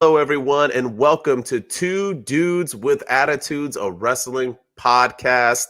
Hello, everyone, and welcome to Two Dudes with Attitudes, a wrestling podcast.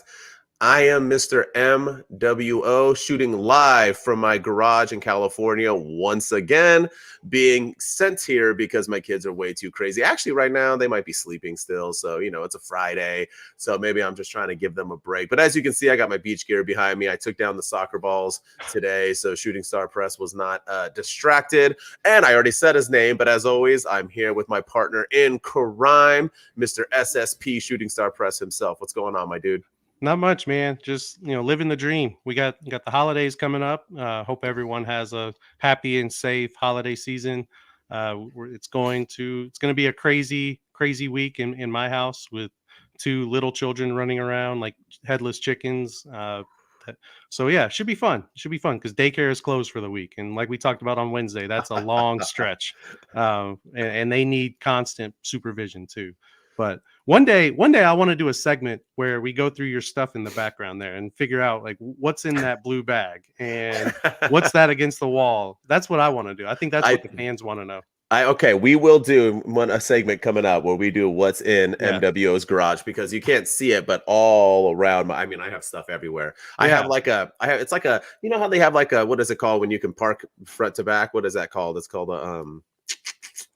I am Mr. MWO, shooting live from my garage in California once again, being sent here because my kids are way too crazy. Actually, right now, they might be sleeping still, so, it's a Friday, so maybe I'm just trying to give them a break. But as you can see, I got my beach gear behind me. I took down the soccer balls today, so Shooting Star Press was not distracted, and I already said his name, but as always, I'm here with my partner in crime, Mr. SSP Shooting Star Press himself. What's going on, my dude? Not much, man. Just living the dream. We got the holidays coming up. Hope everyone has a happy and safe holiday season. It's going to be a crazy week in my house with two little children running around like headless chickens. So yeah, should be fun. Should be fun because daycare is closed for the week, and like we talked about on Wednesday, that's a long stretch, and they need constant supervision too. But one day I want to do a segment where we go through your stuff in the background there and figure out like what's in that blue bag and what's that against the wall. That's what I want to do. I think that's what the fans want to know. Okay, we will do a segment coming up where we do what's in MWO's garage, because you can't see it, but all around I have stuff everywhere. Yeah. It's like a, how they have like a, what is it called when you can park front to back? What is that called? It's called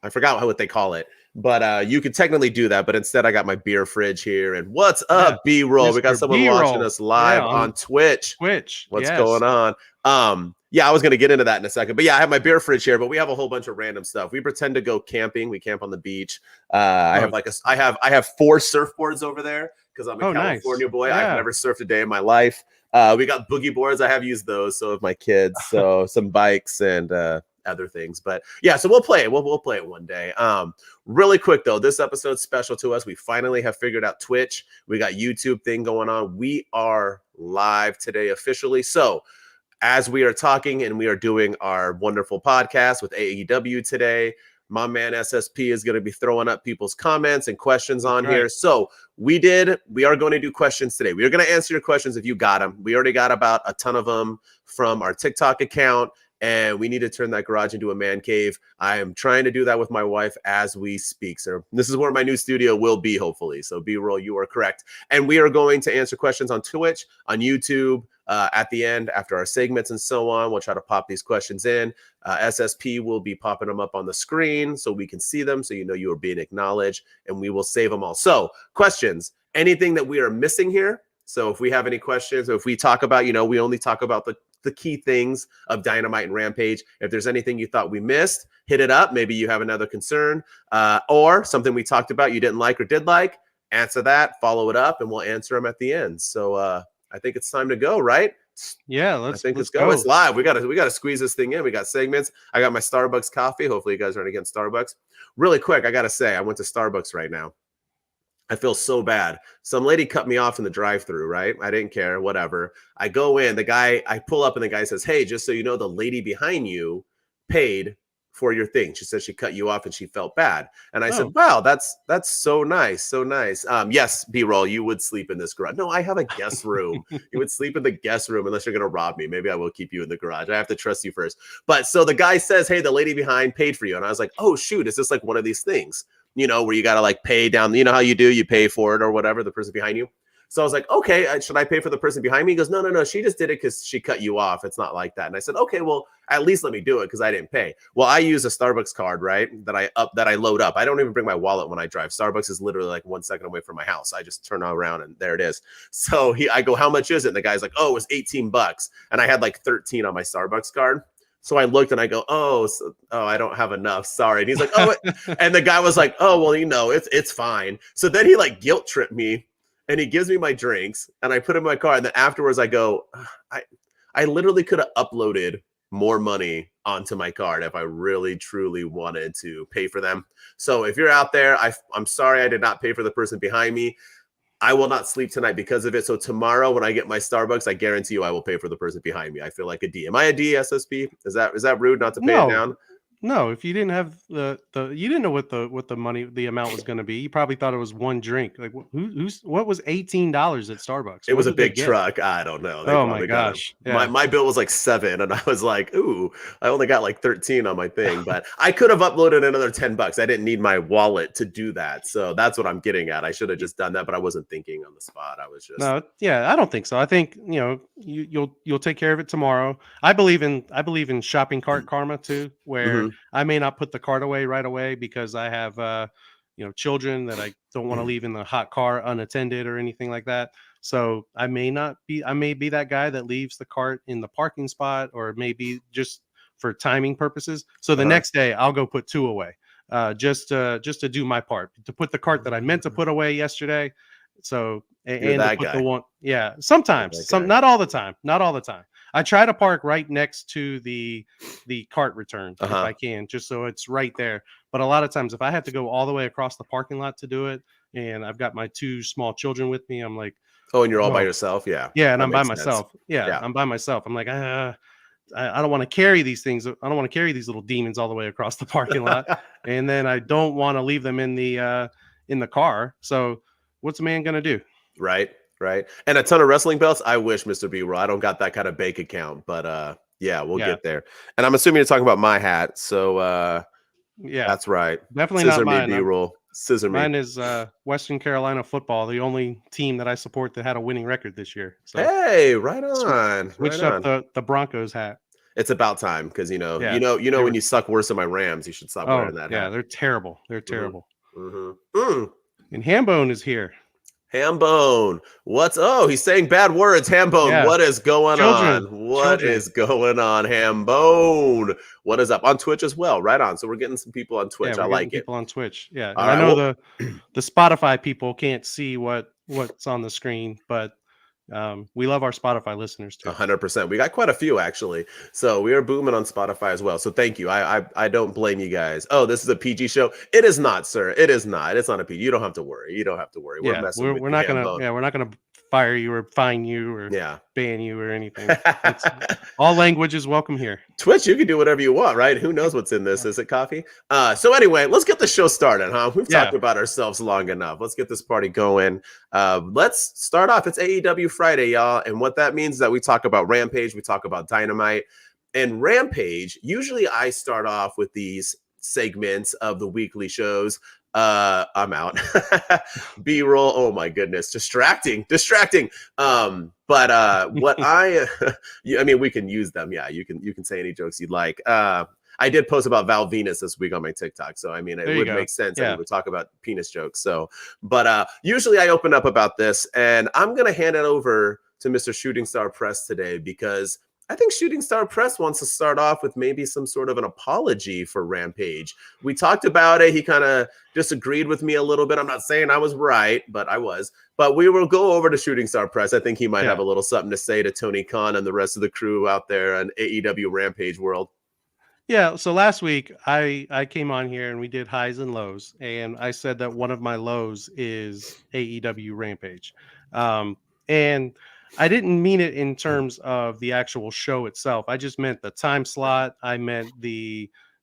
I forgot what they call it. But you can technically do that. But instead, I got my beer fridge here. And what's up, B-roll? We got someone watching us live on Twitch. What's going on? Yeah, I was going to get into that in a second. But yeah, I have my beer fridge here, but we have a whole bunch of random stuff. We pretend to go camping. We camp on the beach. I have 4 surfboards over there because I'm a California boy. Yeah. I've never surfed a day in my life. We got boogie boards. I have used those. So have my kids. So some bikes and other things. But yeah, so we'll play it. We'll play it one day. Really quick though, this episode's special to us. We finally have figured out Twitch. We got YouTube thing going on. We are live today officially. So as we are talking and we are doing our wonderful podcast with AEW today, my man SSP is going to be throwing up people's comments and questions on here. So we are going to do questions today. We are going to answer your questions if you got them. We already got about a ton of them from our TikTok account, and we need to turn that garage into a man cave. I am trying to do that with my wife as we speak. So this is where my new studio will be, hopefully. So B-roll, you are correct. And we are going to answer questions on Twitch, on YouTube, at the end, after our segments and so on. We'll try to pop these questions in. SSP will be popping them up on the screen so we can see them, so you know you are being acknowledged, and we will save them all. So questions, anything that we are missing here. So if we have any questions, or if we talk about, we only talk about the key things of Dynamite and Rampage. If there's anything you thought we missed, hit it up. Maybe you have another concern or something we talked about you didn't like or did like. Answer that, follow it up, and we'll answer them at the end. So I think it's time to go, right? Yeah, let's go. It's live. We gotta squeeze this thing in. We got segments. I got my Starbucks coffee. Hopefully you guys aren't against Starbucks. Really quick, I gotta say, I went to Starbucks right now. I feel so bad. Some lady cut me off in the drive-thru, right? I didn't care, whatever. I go in, I pull up and the guy says, "Hey, just so you know, the lady behind you paid for your thing." She said she cut you off and she felt bad. And I said, "Wow, that's so nice. So nice." Yes, B-roll, you would sleep in this garage. No, I have a guest room. You would sleep in the guest room unless you're going to rob me. Maybe I will keep you in the garage. I have to trust you first. But so the guy says, "Hey, the lady behind paid for you." And I was like, "Oh, shoot, is this like one of these things? Where you got to like pay down, how you do, you pay for it or whatever, the person behind you." So I was like, "Okay, should I pay for the person behind me?" He goes, No. She just did it because she cut you off. It's not like that." And I said, "Okay, well, at least let me do it because I didn't pay." Well, I use a Starbucks card, right? That I load up. I don't even bring my wallet when I drive. Starbucks is literally like 1 second away from my house. I just turn around and there it is. So I go, "How much is it?" And the guy's like, "Oh, it was $18." And I had like 13 on my Starbucks card. So I looked and I go, oh, I don't have enough. Sorry. And he's like, "Oh," and the guy was like, "Oh, well, it's fine." So then he like guilt tripped me and he gives me my drinks and I put in my car. And then afterwards I go, I literally could have uploaded more money onto my card if I really, truly wanted to pay for them. So if you're out there, I'm sorry I did not pay for the person behind me. I will not sleep tonight because of it. So tomorrow when I get my Starbucks, I guarantee you I will pay for the person behind me. I feel like a D. Am I a D, SSP? Is that rude not to pay it down? No, if you didn't have you didn't know what the amount was going to be. You probably thought it was one drink. Like what was $18 at Starbucks? It was What a did they big get? truck. I don't know. They Oh my probably got a gosh. my Yeah. my bill was like 7 and I was like, "Ooh, I only got like 13 on my thing." But I could have uploaded another 10 bucks. I didn't need my wallet to do that. So that's what I'm getting at. I should have just done that, but I wasn't thinking on the spot. I was just No, yeah, I don't think so. I think, you'll take care of it tomorrow. I believe in shopping cart karma too, where Mhm. I may not put the cart away right away because I have children that I don't want to leave in the hot car unattended or anything like that. So I may be that guy that leaves the cart in the parking spot, or maybe just for timing purposes. So the Uh-huh. next day I'll go put two away. Just to do my part, to put the cart that I meant to put away yesterday. So You're and to that put the guy. one, yeah, You're sometimes, that some, guy. not all the time, not all the time. I try to park right next to the cart return if Uh-huh. I can, just so it's right there. But a lot of times, if I have to go all the way across the parking lot to do it, and I've got my two small children with me, I'm like, Oh, and you're all by oh, yourself? Yeah. yeah, and That I'm by makes sense. myself. Yeah, Yeah. I'm by myself. I'm like, I don't want to carry these things. I don't want to carry these little demons all the way across the parking lot, and then I don't want to leave them in the car. So what's a man gonna do? Right, right. And a ton of wrestling belts. I wish, Mr. B-roll. I don't got that kind of bank account, but yeah, we'll Yeah, get there. And I'm assuming you're talking about my hat. So yeah, that's right. definitely not Scissor me, mine. B-roll. Scissor me. Mine is Western Carolina football, the only team that I support that had a winning record this year. So Hey, right sw- on. Right switched up on. the Broncos hat. It's about time because Yeah, when they were. you suck worse than my Rams, you should stop Oh wearing that yeah, hat. they're terrible. They're Hmm. terrible. Hmm. And Hambone is here. Hambone, he's saying bad words. Hambone, Yeah, what is going on? children, What children. is going on, Hambone? What is up on Twitch as well? Right on. So we're getting some people on Yeah, Twitch. I we're getting like it. people on Twitch. Yeah, All and I right. know Well, the Spotify people can't see what's on the screen, but we love our Spotify listeners too. 100%. We got quite a few actually. So we are booming on Spotify as well. So thank you. I don't blame you guys. Oh, this is a PG show. It is not, sir. It is not. It's not a PG. You don't have to worry. You don't have to worry. We're Yeah, messing with we're you, not gonna Hambone. yeah we're not gonna fire you or fine you or Yeah. ban you or anything. It's all language is welcome here. Twitch, you can do whatever you want, right? Who knows what's in this? Is it coffee? So anyway, let's get the show started, huh? We've talked Yeah, about ourselves long enough. Let's get this party going. Let's start off. It's AEW Friday, y'all. And what that means is that we talk about Rampage, we talk about Dynamite. And Rampage, usually I start off with these segments of the weekly shows. I'm out. B-roll. Oh my goodness. Distracting. But what I I mean, we can use them. Yeah, you can say any jokes you'd like. I did post about Val Venus this week on my TikTok, so I mean, it there you would go. make sense that we Yeah, would talk about penis jokes. So, but usually I open up about this, and I'm gonna hand it over to Mr. Shooting Star Press today because I think Shooting Star Press wants to start off with maybe some sort of an apology for Rampage. We talked about it. He kind of disagreed with me a little bit. I'm not saying I was right, but I was. But we will go over to Shooting Star Press. I think he might have yeah, a little something to say to Tony Khan and the rest of the crew out there in AEW Rampage world. yeah. So last week I came on here and we did highs and lows, and I said that one of my lows is AEW Rampage, and I didn't mean it in terms of the actual show itself. I just meant the time slot. I meant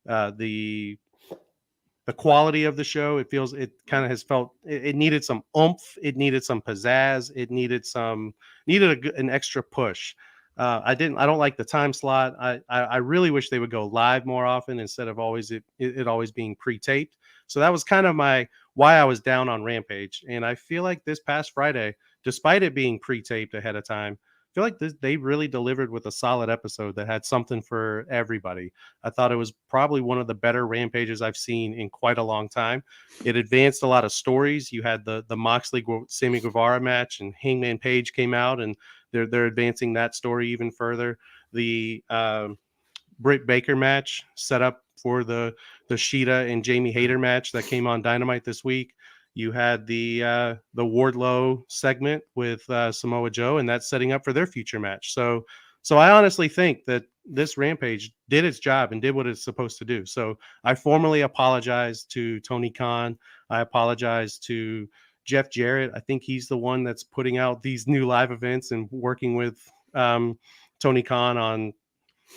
uh, the the quality of the show. It kind of has felt it needed some oomph, it needed some pizzazz, it needed an extra push. I don't like the time slot. I really wish they would go live more often instead of it always being pre-taped. So that was kind of my why I was down on Rampage. And I feel like this past Friday, despite it being pre-taped ahead of time, I feel like they really delivered with a solid episode that had something for everybody. I thought it was probably one of the better Rampages I've seen in quite a long time. It advanced a lot of stories. You had the Moxley Sammy Guevara match, and Hangman Page came out, and they're advancing that story even further. The Britt Baker match set up for the Sheeta and Jamie Hayter match that came on Dynamite this week. You had the Wardlow segment with Samoa Joe, and that's setting up for their future match. So I honestly think that this Rampage did its job and did what it's supposed to do. So I formally apologize to Tony Khan. I apologize to Jeff Jarrett. I think he's the one that's putting out these new live events and working with Tony Khan on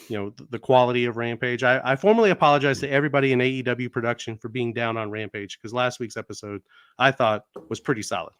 the quality of Rampage. I formally apologize to everybody in AEW production for being down on Rampage, because last week's episode I thought was pretty solid.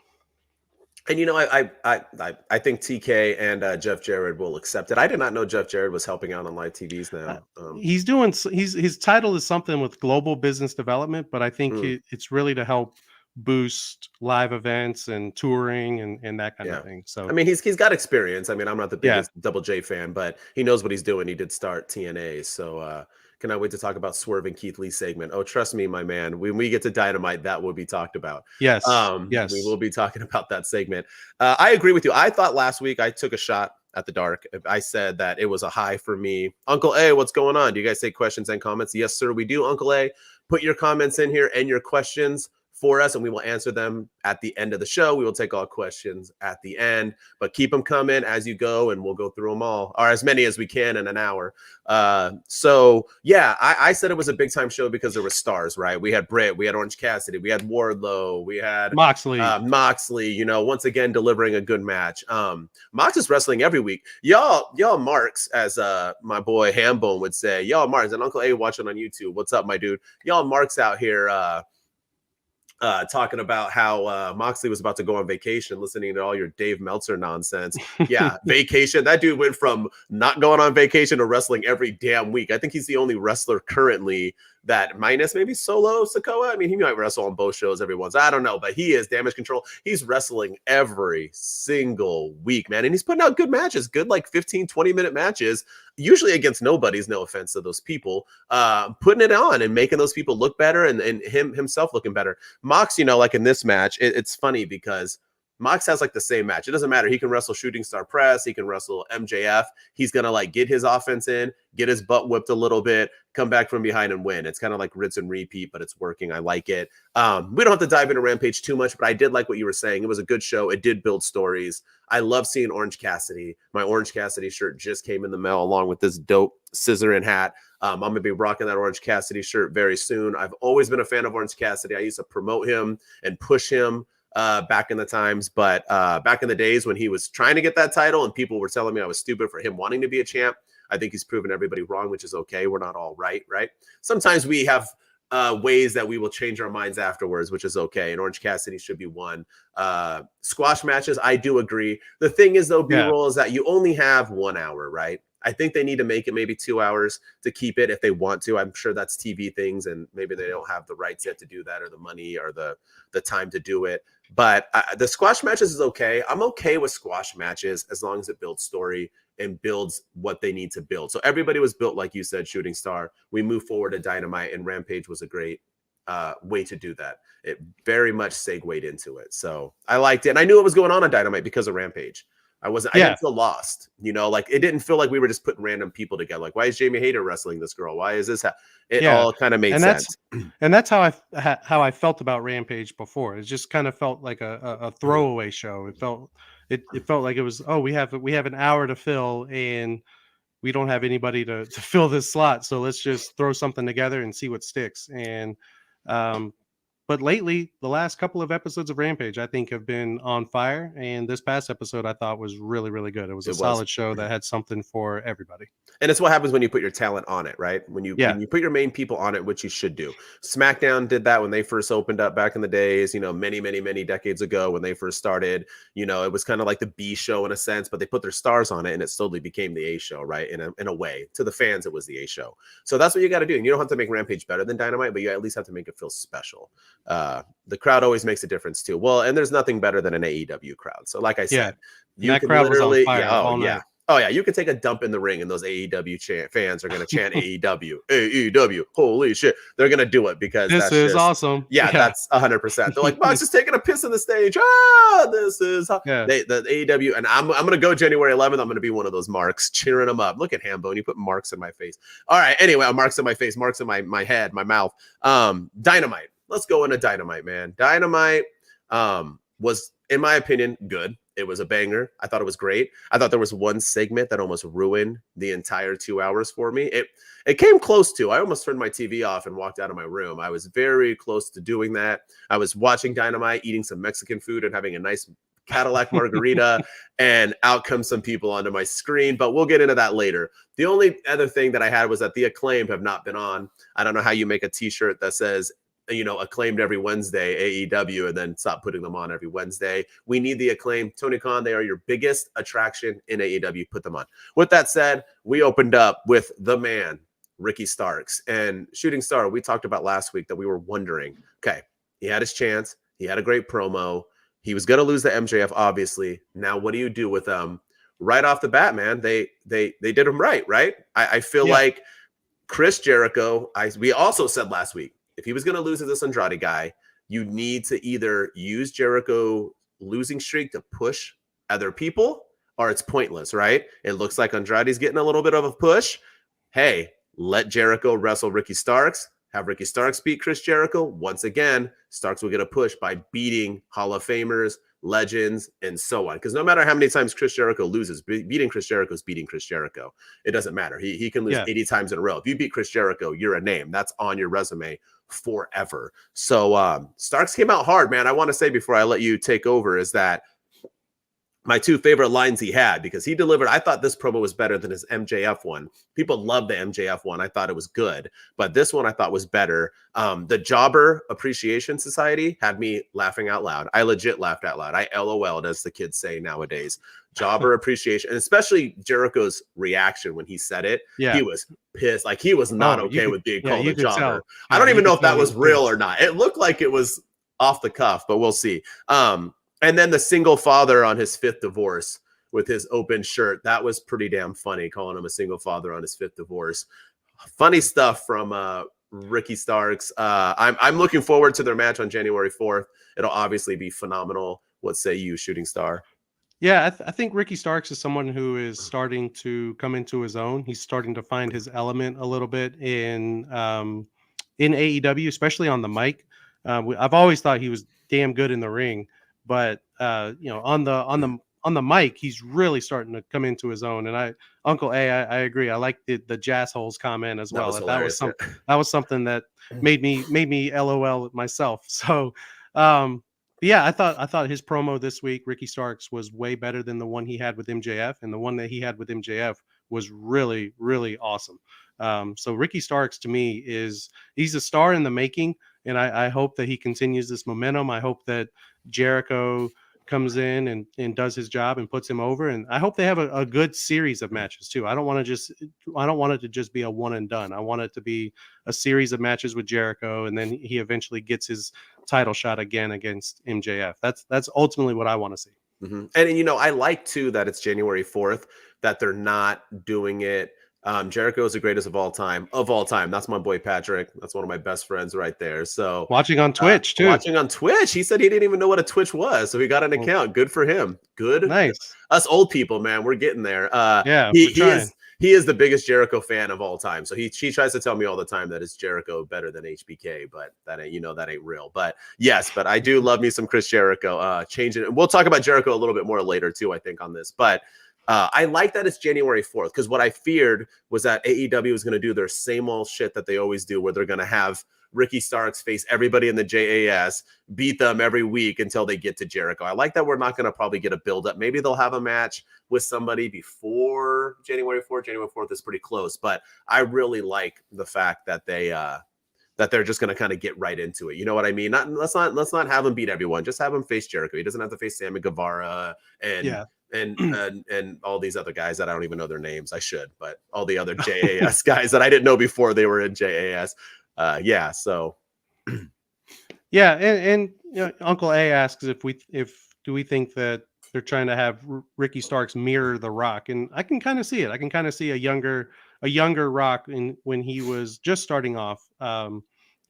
And I think TK and Jeff Jarrett will accept it. I did not know Jeff Jarrett was helping out on live TVs now. His title is something with global business development, but I think it's really to help boost live events and touring and that kind of thing. So I mean, he's got experience. I mean, I'm not the biggest Double J fan, but he knows what he's doing. He did start TNA, so cannot wait to talk about Swerve and Keith Lee segment. Oh, trust me, my man. When we get to Dynamite, that will be talked about. Yes. Yes. We will be talking about that segment. I agree with you. I thought last week I took a shot at the dark. I said that it was a high for me. Uncle A, what's going on? Do you guys take questions and comments? Yes, sir, we do. Uncle A, put your comments in here and your questions for us, and we will answer them at the end of the show. We will take all questions at the end, but keep them coming as you go, and we'll go through them all, or as many as we can in an hour. So yeah, I said it was a big time show because there were stars, right? We had Britt, we had Orange Cassidy, we had Wardlow, we had Moxley, once again delivering a good match. Mox is wrestling every week. Y'all marks, as my boy Hambone would say, y'all marks, and Uncle A watching on YouTube. What's up, my dude? Y'all marks out here talking about how Moxley was about to go on vacation, listening to all your Dave Meltzer nonsense. Yeah, vacation. That dude went from not going on vacation to wrestling every damn week. I think he's the only wrestler currently that, minus maybe Solo Sikoa. I mean, he might wrestle on both shows every once. I don't know, but he is Damage Control. He's wrestling every single week, man. And he's putting out good matches, good like 15, 20-minute matches, usually against nobodies, no offense to those people, putting it on and making those people look better and himself looking better. Mox, like in this match, it's funny because Mox has like the same match. It doesn't matter. He can wrestle Shooting Star Press. He can wrestle MJF. He's going to like get his offense in, get his butt whipped a little bit, come back from behind and win. It's kind of like rinse and repeat, but it's working. I like it. We don't have to dive into Rampage too much, but I did like what you were saying. It was a good show. It did build stories. I love seeing Orange Cassidy. My Orange Cassidy shirt just came in the mail along with this dope scissor and hat. I'm going to be rocking that Orange Cassidy shirt very soon. I've always been a fan of Orange Cassidy. I used to promote him and push him back in the times, but back in the days when he was trying to get that title and people were telling me I was stupid for him wanting to be a champ, I think he's proven everybody wrong, which is okay. We're not all right? Sometimes we have ways that we will change our minds afterwards, which is okay. And Orange Cassidy should be one. Squash matches, I do agree. The thing is, though, B-roll is that you only have 1 hour, right? I think they need to make it maybe 2 hours to keep it if they want to. I'm sure that's TV things, and maybe they don't have the rights yet to do that or the money or the time to do it. But the squash matches is okay. I'm okay with squash matches as long as it builds story and builds what they need to build. So everybody was built, like you said, Shooting Star. We move forward to Dynamite, and Rampage was a great way to do that. It very much segued into it. So I liked it. And I knew what was going on Dynamite because of Rampage. I didn't feel lost, like it didn't feel like we were just putting random people together. Like, why is Jamie Hayter wrestling this girl? Why is this? All kind of made sense. And that's how I felt about Rampage before. It just kind of felt like a throwaway show. It felt like it was, we have an hour to fill and we don't have anybody to fill this slot. So let's just throw something together and see what sticks. And, but lately, the last couple of episodes of Rampage, I think, have been on fire. And this past episode, I thought was really, really good. It was a solid show that had something for everybody. And it's what happens when you put your talent on it, right? When you put your main people on it, which you should do. SmackDown did that when they first opened up back in the days, many, many, many decades ago when they first started. It was kind of like the B show in a sense, but they put their stars on it and it slowly became the A show, right? In a way, to the fans, it was the A show. So that's what you got to do. And you don't have to make Rampage better than Dynamite, but you at least have to make it feel special. The crowd always makes a difference too. Well, and there's nothing better than an AEW crowd. So like I said, you can literally, you can take a dump in the ring and those AEW fans are going to chant AEW, AEW. Holy shit. They're going to do it because this is awesome. Yeah, that's 100%. They're like, Mox is taking a piss in the stage. This is the AEW. And I'm going to go January 11th. I'm going to be one of those marks cheering them up. Look at Hambone. You put marks in my face. All right. Anyway, marks in my face, marks in my head, my mouth. Dynamite. Let's go into Dynamite, man. Dynamite was, in my opinion, good. It was a banger. I thought it was great. I thought there was one segment that almost ruined the entire 2 hours for me. It came close to. I almost turned my TV off and walked out of my room. I was very close to doing that. I was watching Dynamite, eating some Mexican food and having a nice Cadillac margarita, and out comes some people onto my screen. But we'll get into that later. The only other thing that I had was that the Acclaimed have not been on. I don't know how you make a t-shirt that says, Acclaimed every Wednesday, AEW, and then stop putting them on every Wednesday. We need the Acclaimed. Tony Khan, they are your biggest attraction in AEW. Put them on. With that said, we opened up with the man, Ricky Starks. And Shooting Star, we talked about last week that we were wondering, okay, he had his chance. He had a great promo. He was going to lose the MJF, obviously. Now, what do you do with them? Right off the bat, man, they did him right? I feel like Chris Jericho, we also said last week, if he was going to lose to this Andrade guy, you need to either use Jericho losing streak to push other people, or it's pointless, right? It looks like Andrade's getting a little bit of a push. Hey, let Jericho wrestle Ricky Starks. Have Ricky Starks beat Chris Jericho. Once again, Starks will get a push by beating Hall of Famers, legends, and so on. Because no matter how many times Chris Jericho loses, beating Chris Jericho is beating Chris Jericho. It doesn't matter. He can lose 80 times in a row. If you beat Chris Jericho, you're a name. That's on your resume forever. So Starks came out hard, man. I want to say before I let you take over is that my two favorite lines he had, because he delivered. I thought this promo was better than his MJF one. People love the MJF one. I thought it was good, but this one I thought was better. The Jobber Appreciation Society had me laughing out loud. I legit laughed out loud. I LOL'd, as the kids say nowadays. Jobber Appreciation, and especially Jericho's reaction when he said it. He was pissed. Like, he was not okay with being called a jobber. I don't even know if that was real or not. It looked like it was off the cuff, but we'll see. And then the single father on his fifth divorce with his open shirt. That was pretty damn funny, calling him a single father on his fifth divorce. Funny stuff from Ricky Starks. I'm looking forward to their match on January 4th. It'll obviously be phenomenal. What say you, Shooting Star? Yeah, I think Ricky Starks is someone who is starting to come into his own. He's starting to find his element a little bit in AEW, especially on the mic. I've always thought he was damn good in the ring, but on the mic, he's really starting to come into his own. And Uncle A, I agree. I like the jazz holes comment as well. That was something that made me LOL myself. So yeah, I thought his promo this week, Ricky Starks, was way better than the one he had with MJF, and the one that he had with MJF was really, really awesome. So Ricky Starks, to me, he's a star in the making, and I hope that he continues this momentum. I hope that Jericho comes in and does his job and puts him over, and I hope they have a good series of matches too. I don't want it to just be a one and done. I want it to be a series of matches with Jericho, and then he eventually gets his title shot again against MJF. That's ultimately what I want to see. Mm-hmm. And I like too that it's January 4th, that they're not doing it. Jericho is the greatest of all time. That's my boy Patrick. That's one of my best friends right there. So watching on Twitch too. Watching on Twitch. He said he didn't even know what a Twitch was, so he got an account. Good for him. Good. Nice. Us old people, man, we're getting there. Yeah, he is the biggest Jericho fan of all time. So he tries to tell me all the time that it's Jericho better than HBK, but that ain't real. But yes, but I do love me some Chris Jericho. Change it. And we'll talk about Jericho a little bit more later too, I think, on this. But I like that it's January 4th, because what I feared was that AEW was going to do their same old shit that they always do, where they're going to have Ricky Starks face everybody in the JAS, beat them every week until they get to Jericho. I like that we're not going to probably get a build-up. Maybe they'll have a match with somebody before January 4th. January 4th is pretty close, but I really like the fact that they're just going to kind of get right into it. You know what I mean? Let's not have him beat everyone. Just have him face Jericho. He doesn't have to face Sammy Guevara and all these other guys that I don't even know their names. I should, but all the other JAS guys that I didn't know before they were in JAS. So yeah, and Uncle A asks if we think that they're trying to have Ricky Starks mirror The Rock, and I can kind of see it. I can kind of see a younger Rock when he was just starting off,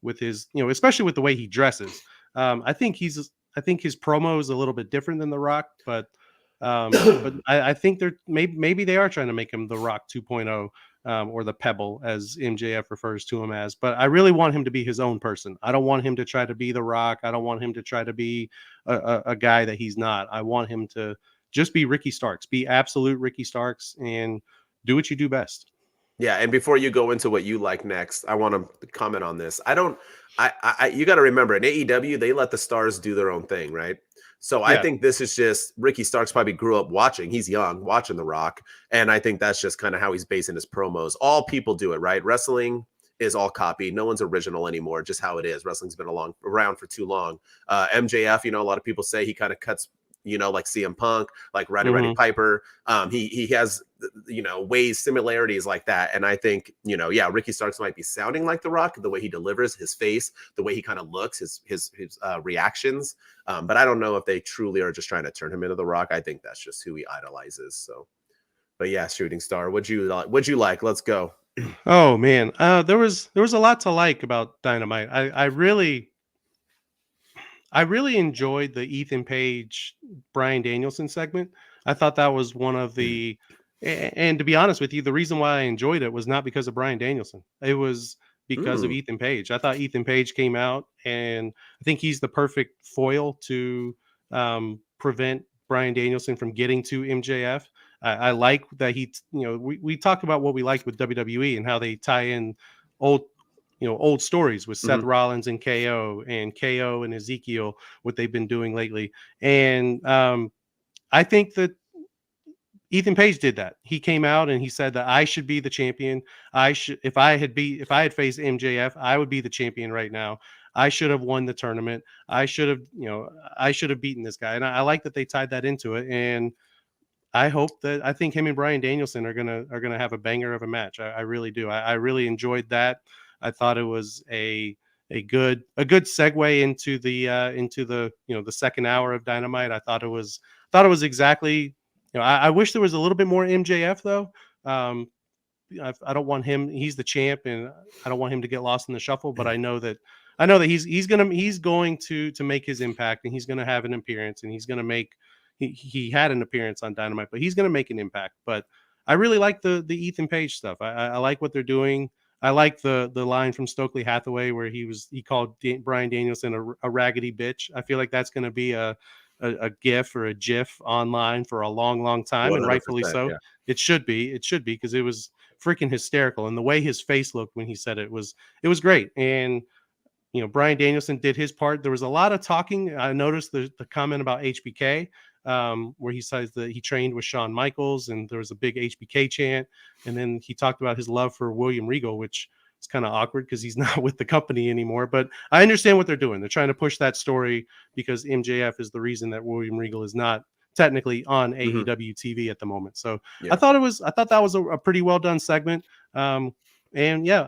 with his, especially with the way he dresses. I think his promo is a little bit different than The Rock, but I think they're maybe they are trying to make him The Rock 2.0. Or the Pebble, as MJF refers to him as. But I really want him to be his own person. I don't want him to try to be The Rock. I don't want him to try to be a guy that he's not. I want him to just be Ricky Starks, be absolute Ricky Starks, and do what you do best. Yeah, and before you go into what you like next, I want to comment on this. I don't, you got to remember in AEW they let the stars do their own thing, right? So I Yeah. think this is just Ricky Starks probably grew up watching. He's young, watching The Rock, and I think that's just kind of how he's basing his promos. All people do it, right? Wrestling is all copy. No one's original anymore. Just how it is. Wrestling's been around for too long. MJF, a lot of people say he kind of cuts, like CM Punk, like Roddy Hmm. Piper. He has ways similarities like that, and I think yeah, Ricky Starks might be sounding like The Rock, the way he delivers, his face, the way he kind of looks, his reactions. But I don't know if they truly are just trying to turn him into The Rock. I think that's just who he idolizes. So, but yeah, Shooting Star, what'd you like? What'd you like? Let's go. Oh man, there was a lot to like about Dynamite. I really enjoyed the Ethan Page Brian Danielson segment. I thought that was one of and to be honest with you, the reason why I enjoyed it was not because of Brian Danielson. It was because of Mm, Ethan Page. I thought Ethan Page came out, and I think he's the perfect foil to prevent Brian Danielson from getting to MJF. I like that we talk about what we like with WWE and how they tie in old old stories with Seth mhm. Rollins and KO and Ezekiel, what they've been doing lately. And I think that Ethan Page did that. He came out and he said that I should be the champion. I should if I had faced MJF, I would be the champion right now. I should have won the tournament. I should have beaten this guy. And I like that they tied that into it. And I think him and Brian Danielson are gonna have a banger of a match. I really do. I really enjoyed that. I thought it was a good segue into the the second hour of Dynamite. I thought it was exactly. I wish there was a little bit more MJF though. Um, I don't want him. He's the champ, and I don't want him to get lost in the shuffle. But I know that he's going to make his impact, and he's going to have an appearance, and he's going to make. He had an appearance on Dynamite, but he's going to make an impact. But I really like the Ethan Page stuff. I like what they're doing. I like the line from Stokely Hathaway where he called Brian Danielson a raggedy bitch. I feel like that's going to be a gif or a gif online for a long, long time, and rightfully 100%. so. Yeah. It should be. It should be because it was freaking hysterical, and the way his face looked when he said it was great. And Brian Danielson did his part. There was a lot of talking. I noticed the comment about HBK, where he says that he trained with Shawn Michaels, and there was a big HBK chant. And then he talked about his love for William Regal, which is kind of awkward because he's not with the company anymore. But I understand what they're doing. They're trying to push that story because MJF is the reason that William Regal is not technically on Hmm. AEW TV at the moment. So I Yeah. thought that was a pretty well done segment. And yeah,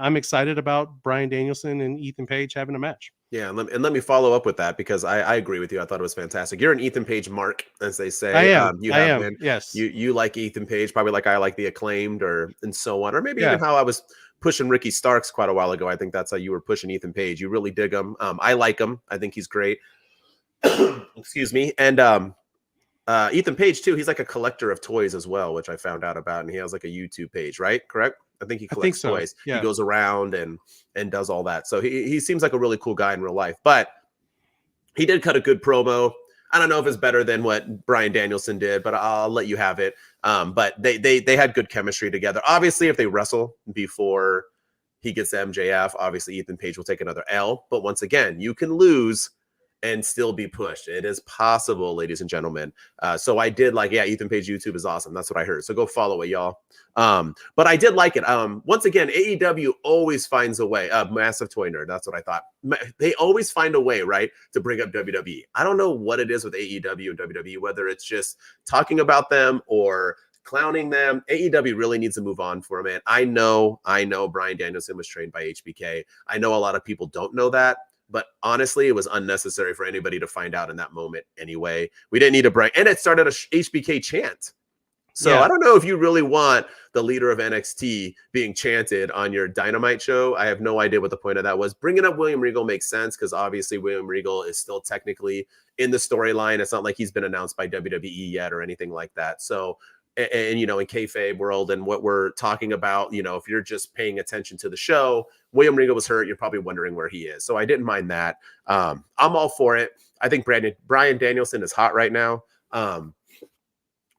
I'm excited about Brian Danielson and Ethan Page having a match. Yeah, and let me follow up with that because I agree with you. I thought it was fantastic. You're an Ethan Page mark, as they I say. am. You I have am. been. Yes. You like Ethan Page, probably like I like the Acclaimed, or and so on, or maybe even Yeah. how I was pushing Ricky Starks quite a while ago. I think that's how you were pushing Ethan Page. You really dig him. I like him. I think he's great. Excuse me. And Ethan Page too. He's like a collector of toys as well, which I found out about, and he has like a YouTube page, right? Correct. I think he I think collects so. toys. He Yeah. goes around and does all that. So he seems like a really cool guy in real life. But he did cut a good promo. I don't know if it's better than what Brian Danielson did, but I'll let you have it. But they had good chemistry together. Obviously, if they wrestle before he gets to MJF, obviously Ethan Page will take another L. But once again, you can lose and still be pushed. It is possible, ladies and gentlemen. So I did like, yeah, Ethan Page YouTube is awesome. That's what I heard. So go follow it, y'all. But I did like it. Once again, AEW always finds a way. Massive toy nerd. That's what I thought. They always find a way, right, to bring up WWE. I don't know what it is with AEW and WWE, whether it's just talking about them or clowning them. AEW really needs to move on for a man. I know Brian Danielson was trained by HBK. I know a lot of people don't know that. But honestly, it was unnecessary for anybody to find out in that moment anyway. We didn't need a break. And it started a HBK chant. So I Yeah. don't know if you really want the leader of NXT being chanted on your Dynamite show. I have no idea what the point of that was. Bringing up William Regal makes sense because obviously William Regal is still technically in the storyline. It's not like he's been announced by WWE yet or anything like that. So, and in kayfabe world and what we're talking about, if you're just paying attention to the show, William Regal was hurt. You're probably wondering where he is. So I didn't mind that. I'm all for it. I think Brian Danielson is hot right now.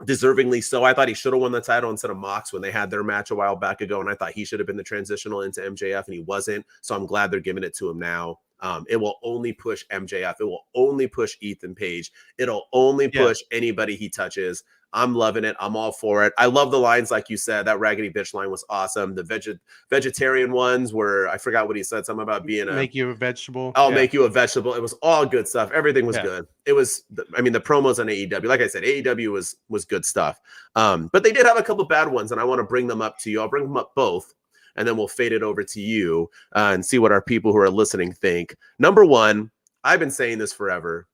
deservingly so. I thought he should have won the title instead of Mox when they had their match a while back ago, and I thought he should have been the transitional into MJF, and he wasn't. So I'm glad they're giving it to him now. It will only push MJF. It will only push Ethan Page. It'll only push anybody he touches. I'm loving it. I'm all for it. I love the lines, like you said. That raggedy bitch line was awesome. The vegetarian ones were, I forgot what he said, something about being make you a vegetable. I'll make you a vegetable. It was all good stuff. Everything was good. It was, I mean, the promos on AEW, like I said, AEW was good stuff. But they did have a couple bad ones, and I want to bring them up to you. I'll bring them up both, and then we'll fade it over to you and see what our people who are listening think. Number one, I've been saying this forever.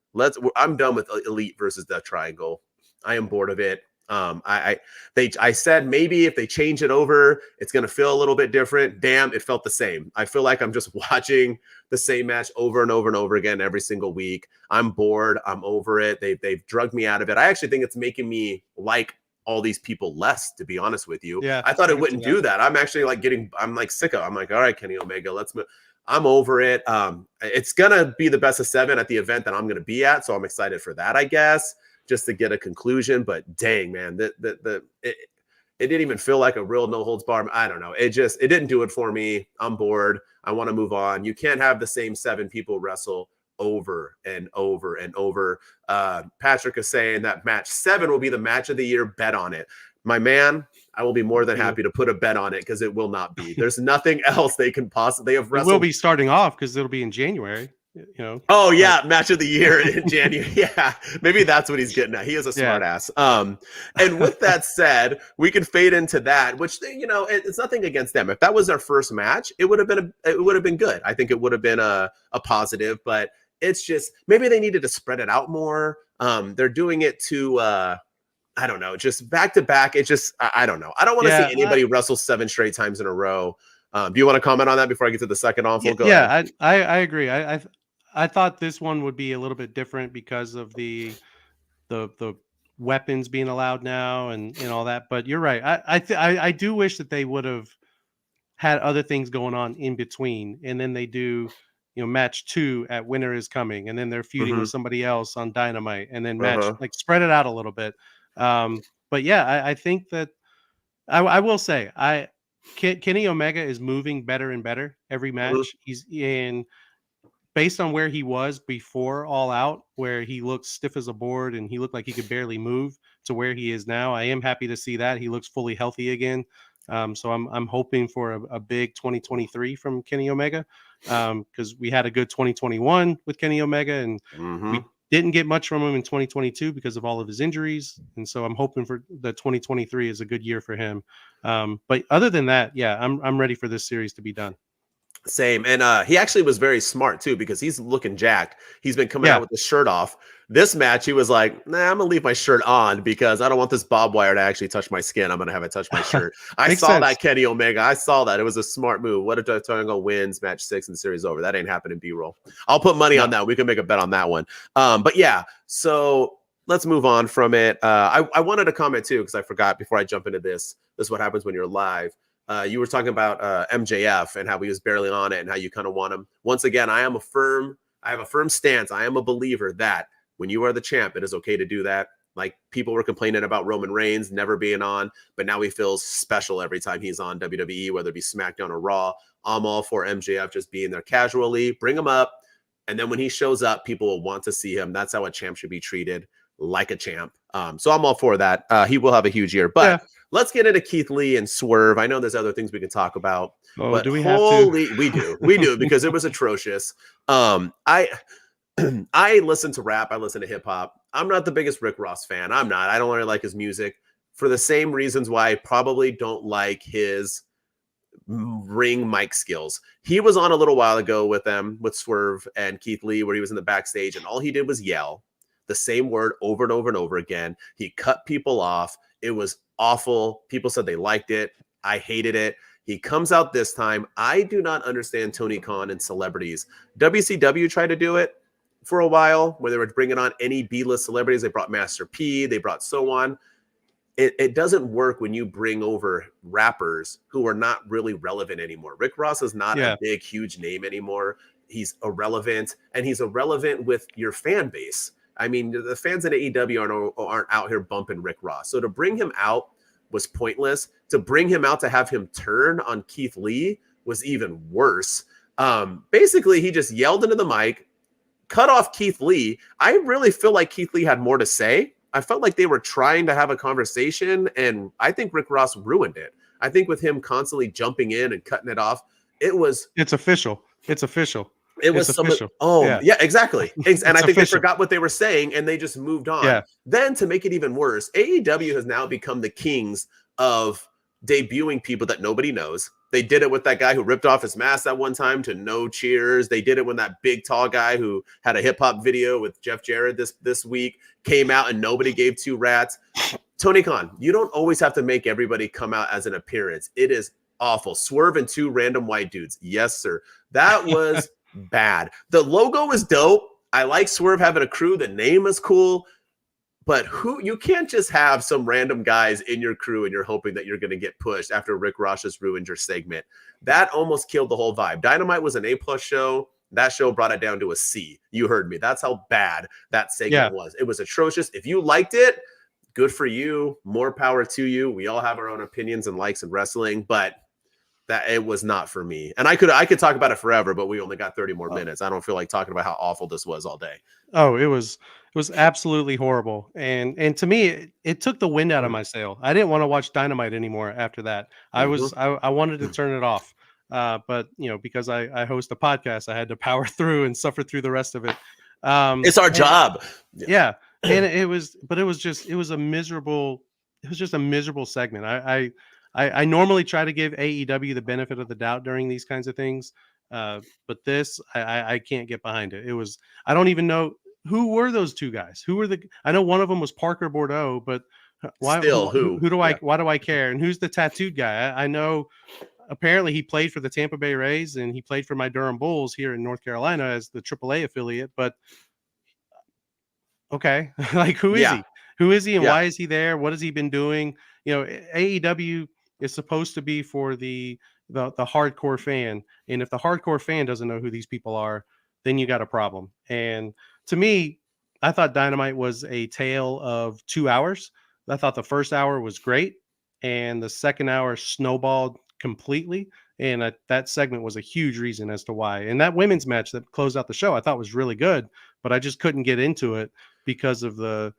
I'm done with Elite versus Death Triangle. I am bored of it. I said maybe if they change it over, it's going to feel a little bit different. Damn, it felt the same. I feel like I'm just watching the same match over and over and over again every single week. I'm bored. I'm over it. They've drugged me out of it. I actually think it's making me like all these people less, to be honest with you. Yeah, I thought it wouldn't do that. I'm actually like I'm like sick of it. I'm like, all right, Kenny Omega, let's move. I'm over it. It's going to be the best of 7 at the event that I'm going to be at. So I'm excited for that, I guess, just to get a conclusion. But dang, man, it didn't even feel like a real no holds bar. I don't know. It didn't do it for me. I'm bored. I want to move on. You can't have the same 7 people wrestle over and over and over. Patrick is saying that match 7 will be the match of the year. Bet on it. My man, I will be more than happy to put a bet on it because it will not be. There's nothing else they can possibly have wrestled. It will be starting off because it'll be in January. You know. Oh yeah, match of the year in January. Yeah, maybe that's what he's getting at. He is a smart ass. And with that said, we can fade into that, which it's nothing against them. If that was their first match, it would have been good. I think it would have been a positive, but it's just maybe they needed to spread it out more. They're doing it to I don't know, just back to back. It's just I don't know. I don't want to see anybody wrestle 7 straight times in a row. Do you want to comment on that before I get to the second awful? Go ahead. I agree. I thought this one would be a little bit different because of the weapons being allowed now and all that. But you're right. I do wish that they would have had other things going on in between, and then they do match 2 at Winter is Coming, and then they're feuding with somebody else on Dynamite, and then match like spread it out a little bit. But yeah, I think that I will say Kenny Omega is moving better and better every match. He's in. Based on where he was before All Out, where he looked stiff as a board and he looked like he could barely move, to where he is now, I am happy to see that he looks fully healthy again. So I'm hoping for a big 2023 from Kenny Omega, because we had a good 2021 with Kenny Omega, and we didn't get much from him in 2022 because of all of his injuries. And so I'm hoping for the 2023 is a good year for him. But other than that, yeah, I'm ready for this series to be done. Same. And he actually was very smart too, because he's looking jacked. He's been coming out with the shirt off. This match, he was like, nah, I'm gonna leave my shirt on because I don't want this barbed wire to actually touch my skin. I'm gonna have it touch my shirt. I saw that, Kenny Omega. I saw that. It was a smart move. What if Death Triangle wins match 6 and the series over? That ain't happening, B-roll. I'll put money on that. We can make a bet on that one. But yeah, so let's move on from it. I wanted to comment too, because I forgot before I jump into this. This is what happens when you're live. You were talking about MJF and how he was barely on it and how you kind of want him. Once again, I have a firm stance. I am a believer that when you are the champ, it is okay to do that. Like, people were complaining about Roman Reigns never being on, but now he feels special every time he's on WWE, whether it be SmackDown or Raw. I'm all for MJF just being there casually. Bring him up. And then when he shows up, people will want to see him. That's how a champ should be treated, like a champ. So I'm all for that. He will have a huge year. But let's get into Keith Lee and Swerve. I know there's other things we can talk about. Oh, but do we have to? We do, because it was atrocious. I listen to rap. I listen to hip hop. I'm not the biggest Rick Ross fan. I'm not. I don't really like his music for the same reasons why I probably don't like his ring mic skills. He was on a little while ago with Swerve and Keith Lee, where he was in the backstage, and all he did was yell the same word over and over and over again. He cut people off. It was awful. People said they liked it. I hated it. He comes out this time. I do not understand Tony Khan and celebrities. WCW tried to do it for a while, where they were bringing on any B-list celebrities. They brought Master P. They brought so on. It doesn't work when you bring over rappers who are not really relevant anymore. Rick Ross is not a big, huge name anymore. He's irrelevant, and he's irrelevant with your fan base. I mean, the fans in AEW aren't out here bumping Rick Ross. So to bring him out was pointless. To bring him out to have him turn on Keith Lee was even worse. Basically, he just yelled into the mic, cut off Keith Lee. I really feel like Keith Lee had more to say. I felt like they were trying to have a conversation, and I think Rick Ross ruined it. I think with him constantly jumping in and cutting it off, it's official. It's official. It was official. Yeah, exactly. And I think official. they forgot what they were saying and they just moved on. Yeah. Then to make it even worse, AEW has now become the kings of debuting people that nobody knows. They did it with that guy who ripped off his mask that one time to No Cheers. They did it when that big tall guy who had a hip hop video with Jeff Jarrett this week came out and nobody gave two rats. Tony Khan, you don't always have to make everybody come out as an appearance. It is awful. Swerve and two random white dudes. Yes, sir. That was bad. The logo is dope. I like Swerve having a crew. The name is cool. But you can't just have some random guys in your crew and you're hoping that you're going to get pushed after Rick Ross just ruined your segment. That almost killed the whole vibe. Dynamite was an A+ show. That show brought it down to a C. You heard me. That's how bad that segment was. It was atrocious. If you liked it, good for you. More power to you. We all have our own opinions and likes in wrestling, but that it was not for me. And I could talk about it forever, but we only got 30 more minutes. I don't feel like talking about how awful this was all day. Oh, it was absolutely horrible. And to me, it took the wind out of my sail. I didn't want to watch Dynamite anymore after that. I wanted to turn it off. But because I host a podcast, I had to power through and suffer through the rest of it. It's our job. Yeah. And it was just a miserable segment. I normally try to give AEW the benefit of the doubt during these kinds of things. But this, I can't get behind it. I don't even know who were those two guys. I know one of them was Parker Bordeaux, but why why do I care? And who's the tattooed guy? I know apparently he played for the Tampa Bay Rays and he played for my Durham Bulls here in North Carolina as the AAA affiliate, but okay. Like who is he? Who is he and why is he there? What has he been doing? AEW is supposed to be for the hardcore fan. And if the hardcore fan doesn't know who these people are, then you got a problem. And to me, I thought Dynamite was a tale of 2 hours. I thought the first hour was great. And the second hour snowballed completely. And that segment was a huge reason as to why. And that women's match that closed out the show, I thought was really good, but I just couldn't get into it because of the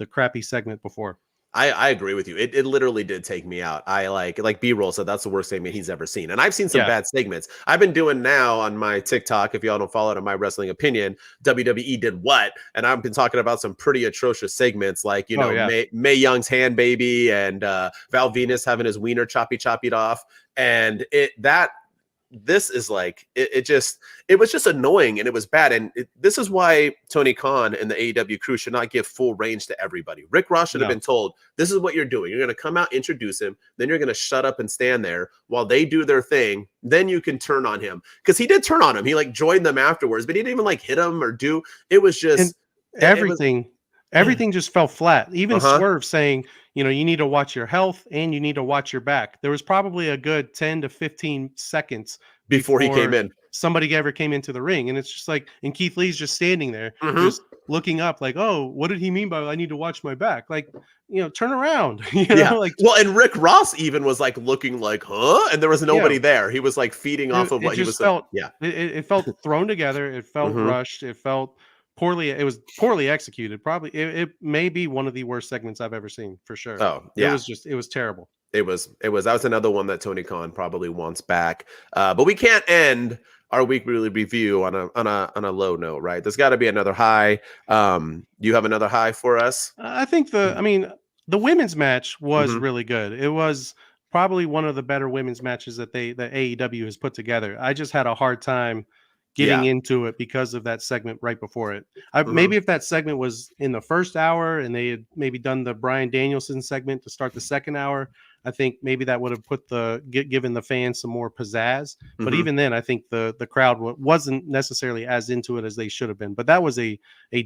crappy segment before. I agree with you. It literally did take me out. I like B-roll said that's the worst segment he's ever seen. And I've seen some bad segments. I've been doing now on my TikTok, if y'all don't follow it on My Wrestling Opinion, WWE did what? And I've been talking about some pretty atrocious segments like, Mae Young's hand baby and Val Venus having his wiener chopped off. And this is like it was just annoying and it was bad. And this is why Tony Khan and the AEW crew should not give full range to everybody. Rick Ross should have been told, this is what you're doing. You're going to come out, introduce him, then you're going to shut up and stand there while they do their thing. Then you can turn on him, because he did turn on him. He joined them afterwards, but he didn't even hit him or do. It was just everything just fell flat. Even Swerve saying, you need to watch your health and you need to watch your back. There was probably a good 10 to 15 seconds before he came in. Somebody ever came into the ring. And it's just like, and Keith Lee's just standing there, just looking up like, oh, what did he mean by I need to watch my back? Like, turn around. Well, and Rick Ross even was looking like, huh? And there was nobody there. He was feeding off of what he was. It felt thrown together. It felt rushed. It felt it was poorly executed. Probably it may be one of the worst segments I've ever seen, for sure. Oh yeah, it was terrible. That was another one that Tony Khan probably wants back. But we can't end our weekly review on a low note, right? There's got to be another high. You have another high for us? I think the women's match was really good. It was probably one of the better women's matches that AEW has put together. I just had a hard time getting into it because of that segment right before it. Maybe if that segment was in the first hour and they had maybe done the Bryan Danielson segment to start the second hour, I think maybe that would have given the fans some more pizzazz. But even then, I think the crowd wasn't necessarily as into it as they should have been. But that was a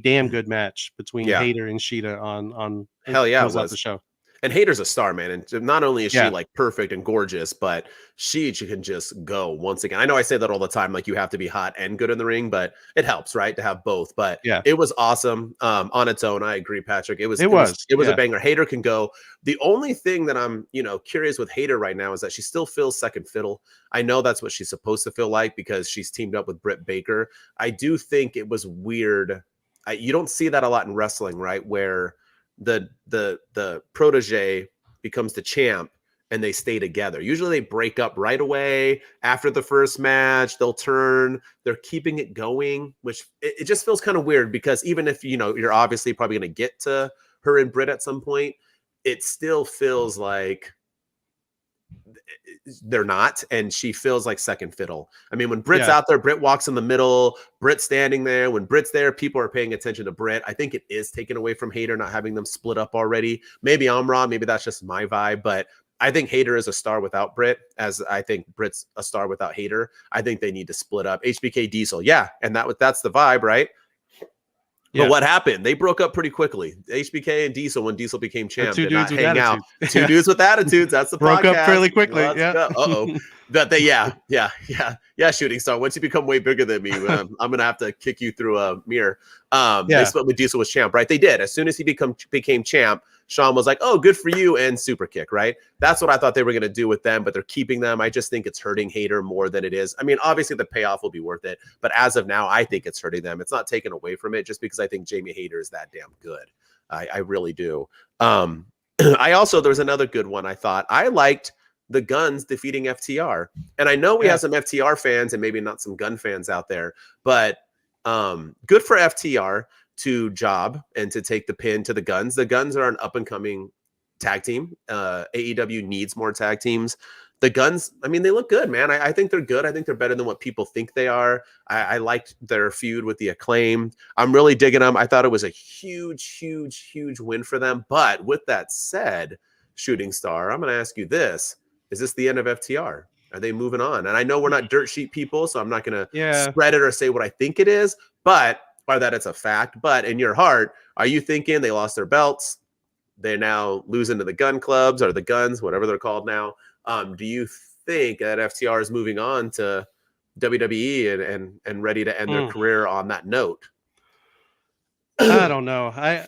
damn good match between Hayter and Shida on Hell yeah, it was the show. And Hater's a star, man. And not only is she Yeah. like perfect and gorgeous, but she can just go once again. I know I say that all the time, like you have to be hot and good in the ring, but it helps, right, to have both. But Yeah. it was awesome on its own. I agree, Patrick. It was a Yeah. banger. Hater can go. The only thing that I'm, curious with Hater right now is that she still feels second fiddle. I know that's what she's supposed to feel like because she's teamed up with Britt Baker. I do think it was weird. You don't see that a lot in wrestling, right? Where the protege becomes the champ and they stay together. Usually they break up right away after the first match. They'll turn. They're keeping it going, which it just feels kind of weird because even if you're obviously probably going to get to her and Britt at some point, it still feels like they're not, and she feels like second fiddle. I mean, when Britt's out there, Britt walks in the middle, Britt's standing there. When Britt's there, people are paying attention to Britt. I think it is taken away from Hater not having them split up already. Maybe I'm wrong. Maybe that's just my vibe, but I think Hater is a star without Britt, as I think Britt's a star without Hater. I think they need to split up. HBK Diesel, yeah, and that's the vibe, right? But what happened? They broke up pretty quickly. HBK and Diesel, when Diesel became champ, did not hang out. Two dudes with attitudes. That's the broke podcast. Up fairly quickly. Let's go. Uh-oh. That they, yeah. Shooting star. Once you become way bigger than me, I'm gonna have to kick you through a mirror. They split when Diesel was champ, right? They did. As soon as he became champ, Sean was like, "Oh, good for you," and super kick, right? That's what I thought they were gonna do with them, but they're keeping them. I just think it's hurting Hater more than it is. I mean, obviously the payoff will be worth it, but as of now, I think it's hurting them. It's not taken away from it, just because I think Jamie Hater is that damn good. I really do. I also, there was another good one. I thought I liked the Guns defeating FTR, and I know we have some FTR fans and maybe not some Gun fans out there, but good for FTR to job and to take the pin to the Guns. The Guns are an up and coming tag team. AEW needs more tag teams. The Guns, I mean, they look good, man. I think they're good. I think they're better than what people think they are. I liked their feud with the Acclaim. I'm really digging them. I thought it was a huge win for them. But with that said, Shooting Star, I'm going to ask you this. Is this the end of FTR? Are they moving on? And I know we're not dirt sheet people, so I'm not going to spread it or say what I think it is, or that it's a fact. But in your heart, are you thinking they lost their belts? They're now losing to the Gun Clubs or the Guns, whatever they're called now. Do you think that FTR is moving on to WWE and ready to end their career on that note? I don't know.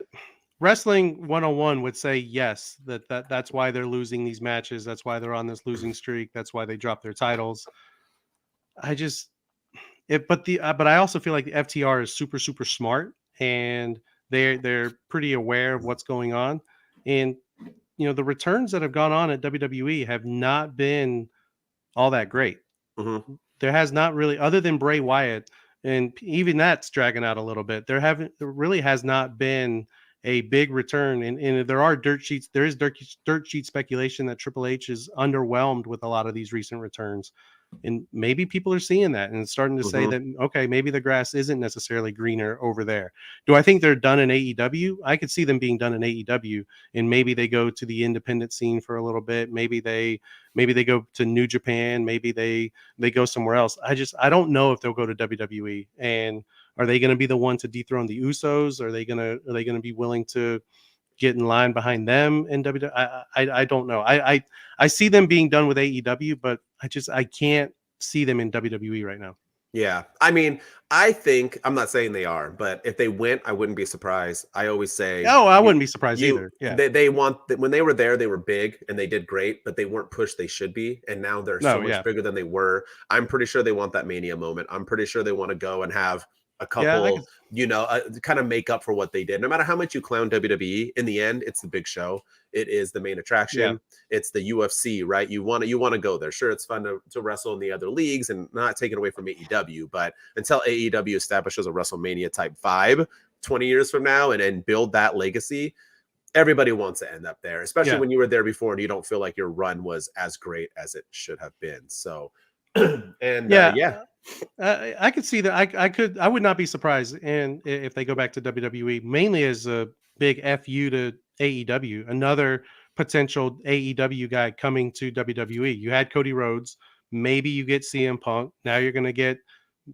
Wrestling 101 would say yes, that's why they're losing these matches. That's why they're on this losing streak. That's why they drop their titles. But I also feel like the FTR is super smart, and they're pretty aware of what's going on. And the returns that have gone on at WWE have not been all that great. Mm-hmm. There has not really, other than Bray Wyatt, and even that's dragging out a little bit. There really has not been a big return, and there are dirt sheets. There is dirt sheet speculation that Triple H is underwhelmed with a lot of these recent returns. And maybe people are seeing that and starting to say that, okay, maybe the grass isn't necessarily greener over there. Do I think they're done in AEW? I could see them being done in AEW, and maybe they go to the independent scene for a little bit. Maybe they go to New Japan. Maybe they go somewhere else. I don't know if they'll go to WWE. And are they going to be the one to dethrone the Usos? Are they going to be willing to get in line behind them in WWE? I don't know. I see them being done with AEW, but I can't see them in WWE right now. Yeah. I mean, I think, I'm not saying they are, but if they went, I wouldn't be surprised. I always say, I wouldn't be surprised either. Yeah. They want, when they were there, they were big and they did great, but they weren't pushed they should be. And now they're so much bigger than they were. I'm pretty sure they want that Mania moment. I'm pretty sure they want to go and have a couple, kind of make up for what they did. No matter how much you clown WWE, in the end, it's the big show. It is the main attraction. Yeah. It's the UFC, right? You want to go there. Sure, it's fun to wrestle in the other leagues, and not taken away from AEW, but until AEW establishes a WrestleMania type vibe 20 years from now and build that legacy, everybody wants to end up there, especially when you were there before and you don't feel like your run was as great as it should have been. So, I could see that. I would not be surprised, and if they go back to WWE, mainly as a big FU to AEW, another potential AEW guy coming to WWE. You had Cody Rhodes, maybe you get CM Punk. Now you're going to get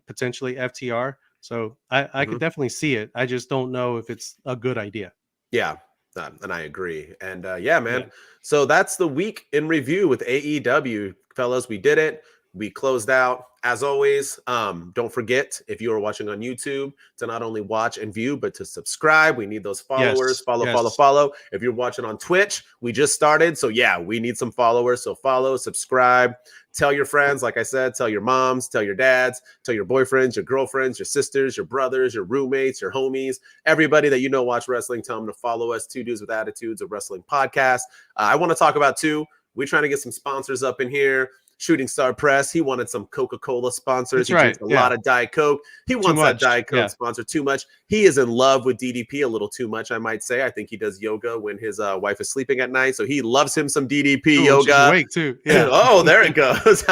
potentially FTR. So I could definitely see it. I just don't know if it's a good idea. Yeah. And I agree. And yeah, man. Yeah. So that's the week in review with AEW, fellas. We did it. We closed out. As always, don't forget, if you are watching on YouTube, to not only watch and view, but to subscribe. We need those followers. Yes. Follow, follow, Yes. follow. If you're watching on Twitch, we just started. So yeah, we need some followers. So follow, subscribe, tell your friends. Like I said, tell your moms, tell your dads, tell your boyfriends, your girlfriends, your sisters, your brothers, your roommates, your homies, everybody that you know watch wrestling. Tell them to follow us, Two Dudes with Attitudes, a wrestling podcast. I want to talk about too. We're trying to get some sponsors up in here. Shooting Star Press, he wanted some Coca-Cola sponsors. That's He right. drinks a lot of Diet Coke. He wants that much. Diet Coke Yeah. sponsor too much. He is in love with DDP a little too much, I might say. I think he does yoga when his wife is sleeping at night, so he loves him some DDP Ooh, yoga. she's awake too. Yeah. Oh, there it goes.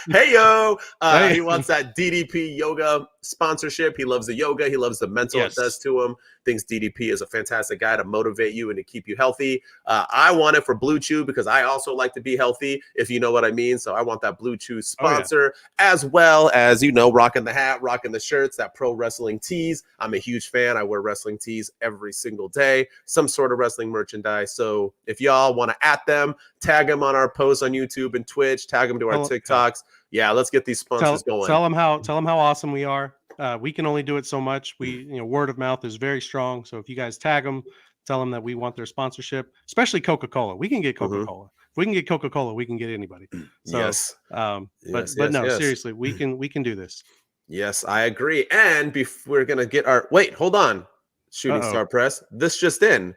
Hey yo, Hey. he wants that DDP yoga sponsorship. He loves the yoga. He loves the mental it does to him. Thinks DDP is a fantastic guy to motivate you and to keep you healthy. I want it for Blue Chew because I also like to be healthy, if you know what I mean. So I want that Blue Chew sponsor, as well as, you know, rocking the hat, rocking the shirts, that pro wrestling tees. I'm a huge fan. I wear wrestling tees every single day, some sort of wrestling merchandise. So if y'all want to at them, tag them on our posts on YouTube and Twitch, tag them to our TikToks. Yeah, let's get these sponsors going. Tell them how awesome we are. We can only do it so much. Word of mouth is very strong. So if you guys tag them, tell them that we want their sponsorship, especially Coca-Cola. We can get Coca-Cola. If we can get Coca-Cola, we can get anybody. So, yes. But seriously, we can do this. Yes, I agree. And before we're gonna get our hold on, Shooting Star Press. This just in.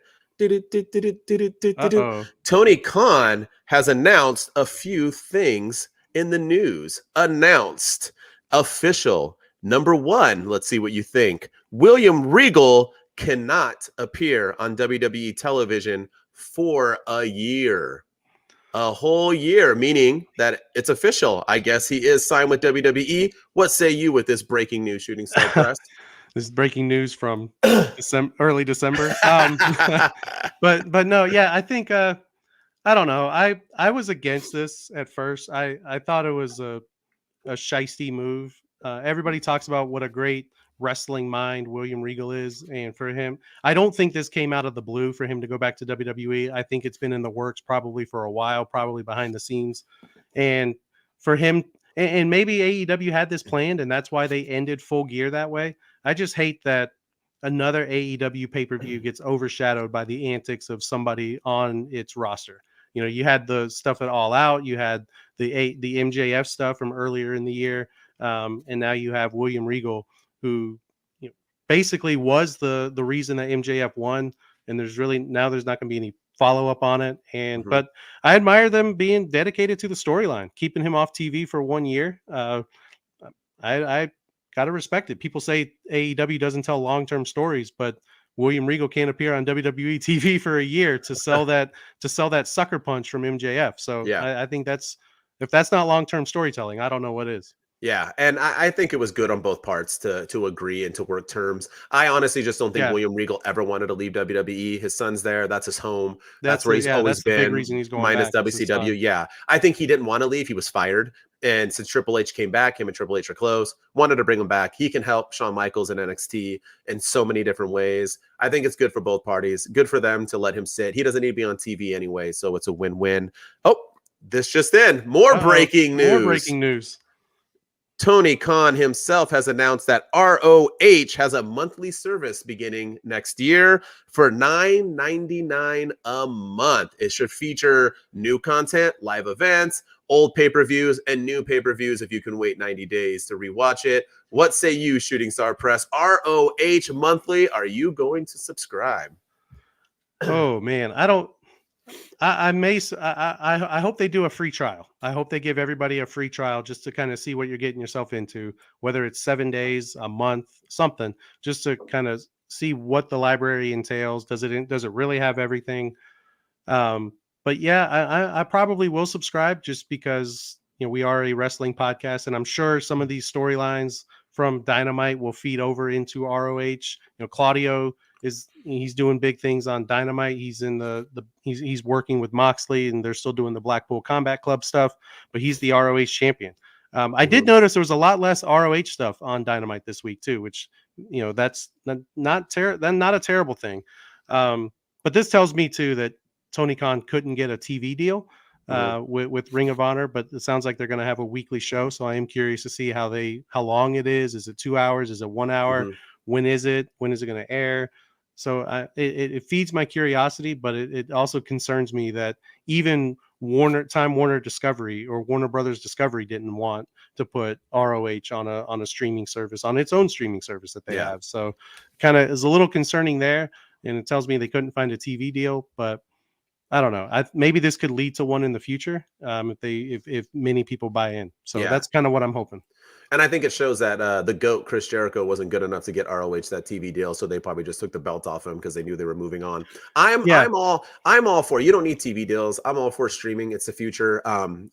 Tony Khan has announced a few things in the news. Announced. Official. Number one, let's see what you think. William Regal cannot appear on WWE television for a year. A whole year, meaning that it's official. I guess he is signed with WWE. What say you with this breaking news, Shooting Star Press? This is breaking news from early December. But no, yeah, I think I don't know. I was against this at first. I thought it was a shiesty move. Everybody talks about what a great wrestling mind William Regal is, and for him, I don't think this came out of the blue for him to go back to WWE. I think it's been in the works probably for a while, probably behind the scenes, and for him, and maybe AEW had this planned, and that's why they ended Full Gear that way. I just hate that another AEW pay-per-view gets overshadowed by the antics of somebody on its roster. You know, you had the stuff at All Out, you had the MJF stuff from earlier in the year, and now you have William Regal, who basically was the reason that MJF won. And there's not going to be any follow up on it. And but I admire them being dedicated to the storyline, keeping him off TV for 1 year. I gotta respect it. People say AEW doesn't tell long-term stories, but William Regal can't appear on WWE TV for a year to sell that sucker punch from MJF. So yeah. I think if that's not long-term storytelling, I don't know what is. Yeah, and I think it was good on both parts to agree and to work terms. I honestly just don't think William Regal ever wanted to leave WWE. His son's there. That's his home. That's where he's always been. Big reason he's going minus back WCW. Yeah, I think he didn't want to leave. He was fired. And since Triple H came back, him and Triple H are close, wanted to bring him back. He can help Shawn Michaels in NXT in so many different ways. I think it's good for both parties. Good for them to let him sit. He doesn't need to be on TV anyway, so it's a win-win. Oh, this just in. More breaking news. Tony Khan himself has announced that ROH has a monthly service beginning next year for $9.99 a month. It should feature new content, live events, old pay-per-views, and new pay-per-views if you can wait 90 days to rewatch it. What say you, Shooting Star Press? ROH monthly, are you going to subscribe? Oh, man. I hope they do a free trial. I hope they give everybody a free trial just to kind of see what you're getting yourself into, whether it's 7 days, a month, something, just to kind of see what the library entails. Does it really have everything? But yeah, I probably will subscribe just because, we are a wrestling podcast, and I'm sure some of these storylines from Dynamite will feed over into ROH. Claudio he's doing big things on Dynamite. He's in he's working with Moxley, and they're still doing the Blackpool Combat Club stuff, but he's the ROH champion. I did notice there was a lot less ROH stuff on Dynamite this week too, which that's not a terrible thing. But But this tells me too that Tony Khan couldn't get a TV deal with Ring of Honor, but it sounds like they're going to have a weekly show. So I am curious to see how long it is. Is it 2 hours? Is it 1 hour? When is it? When is it going to air? So it feeds my curiosity, but it also concerns me that even Time Warner Discovery or Warner Brothers Discovery didn't want to put ROH on a streaming service, on its own streaming service that they have. So kind of is a little concerning there. And it tells me they couldn't find a TV deal, but I don't know. Maybe this could lead to one in the future if many people buy in. So that's kind of what I'm hoping. And I think it shows that the GOAT, Chris Jericho, wasn't good enough to get ROH that TV deal, so they probably just took the belt off him because they knew they were moving on. I'm all for, you don't need TV deals. I'm all for streaming. It's the future.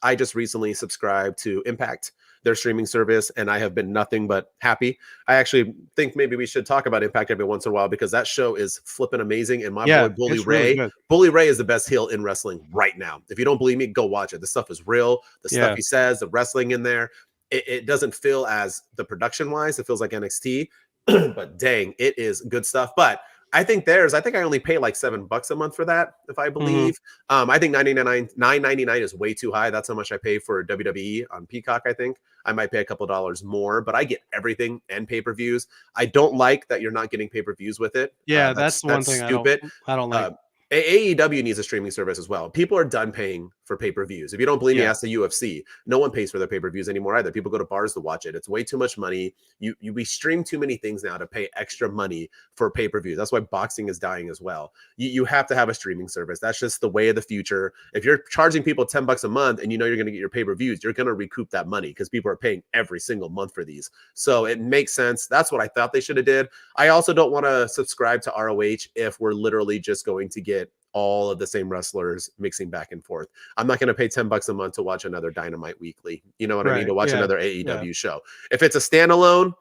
I just recently subscribed to Impact, their streaming service, and I have been nothing but happy. I actually think maybe we should talk about Impact every once in a while because that show is flipping amazing. And my boy Bully Ray, Bully Ray is the best heel in wrestling right now. If you don't believe me, go watch it. The stuff is real. The stuff he says, the wrestling in there. It doesn't feel as the production wise, it feels like NXT, but dang, it is good stuff. But I think I only pay like $7 a month for that, if I believe. I think $9.99 is way too high. That's how much I pay for WWE on Peacock. I think I might pay a couple dollars more, but I get everything and pay-per-views. I don't like that you're not getting pay-per-views with it. That's one thing stupid. I don't like. AEW needs a streaming service as well. People are done paying for pay-per-views. If you don't believe me, ask the UFC. No one pays for their pay-per-views anymore either. People go to bars to watch it. It's way too much money. We stream too many things now to pay extra money for pay-per-views. That's why boxing is dying as well. You have to have a streaming service. That's just the way of the future. If you're charging people $10 a month and you know you're going to get your pay-per-views, you're going to recoup that money because people are paying every single month for these. So it makes sense. That's what I thought they should have did. I also don't want to subscribe to ROH if we're literally just going to get all of the same wrestlers mixing back and forth. I'm not going to pay $10 a month to watch another Dynamite weekly. You know what I mean? To watch another AEW show. If it's a standalone,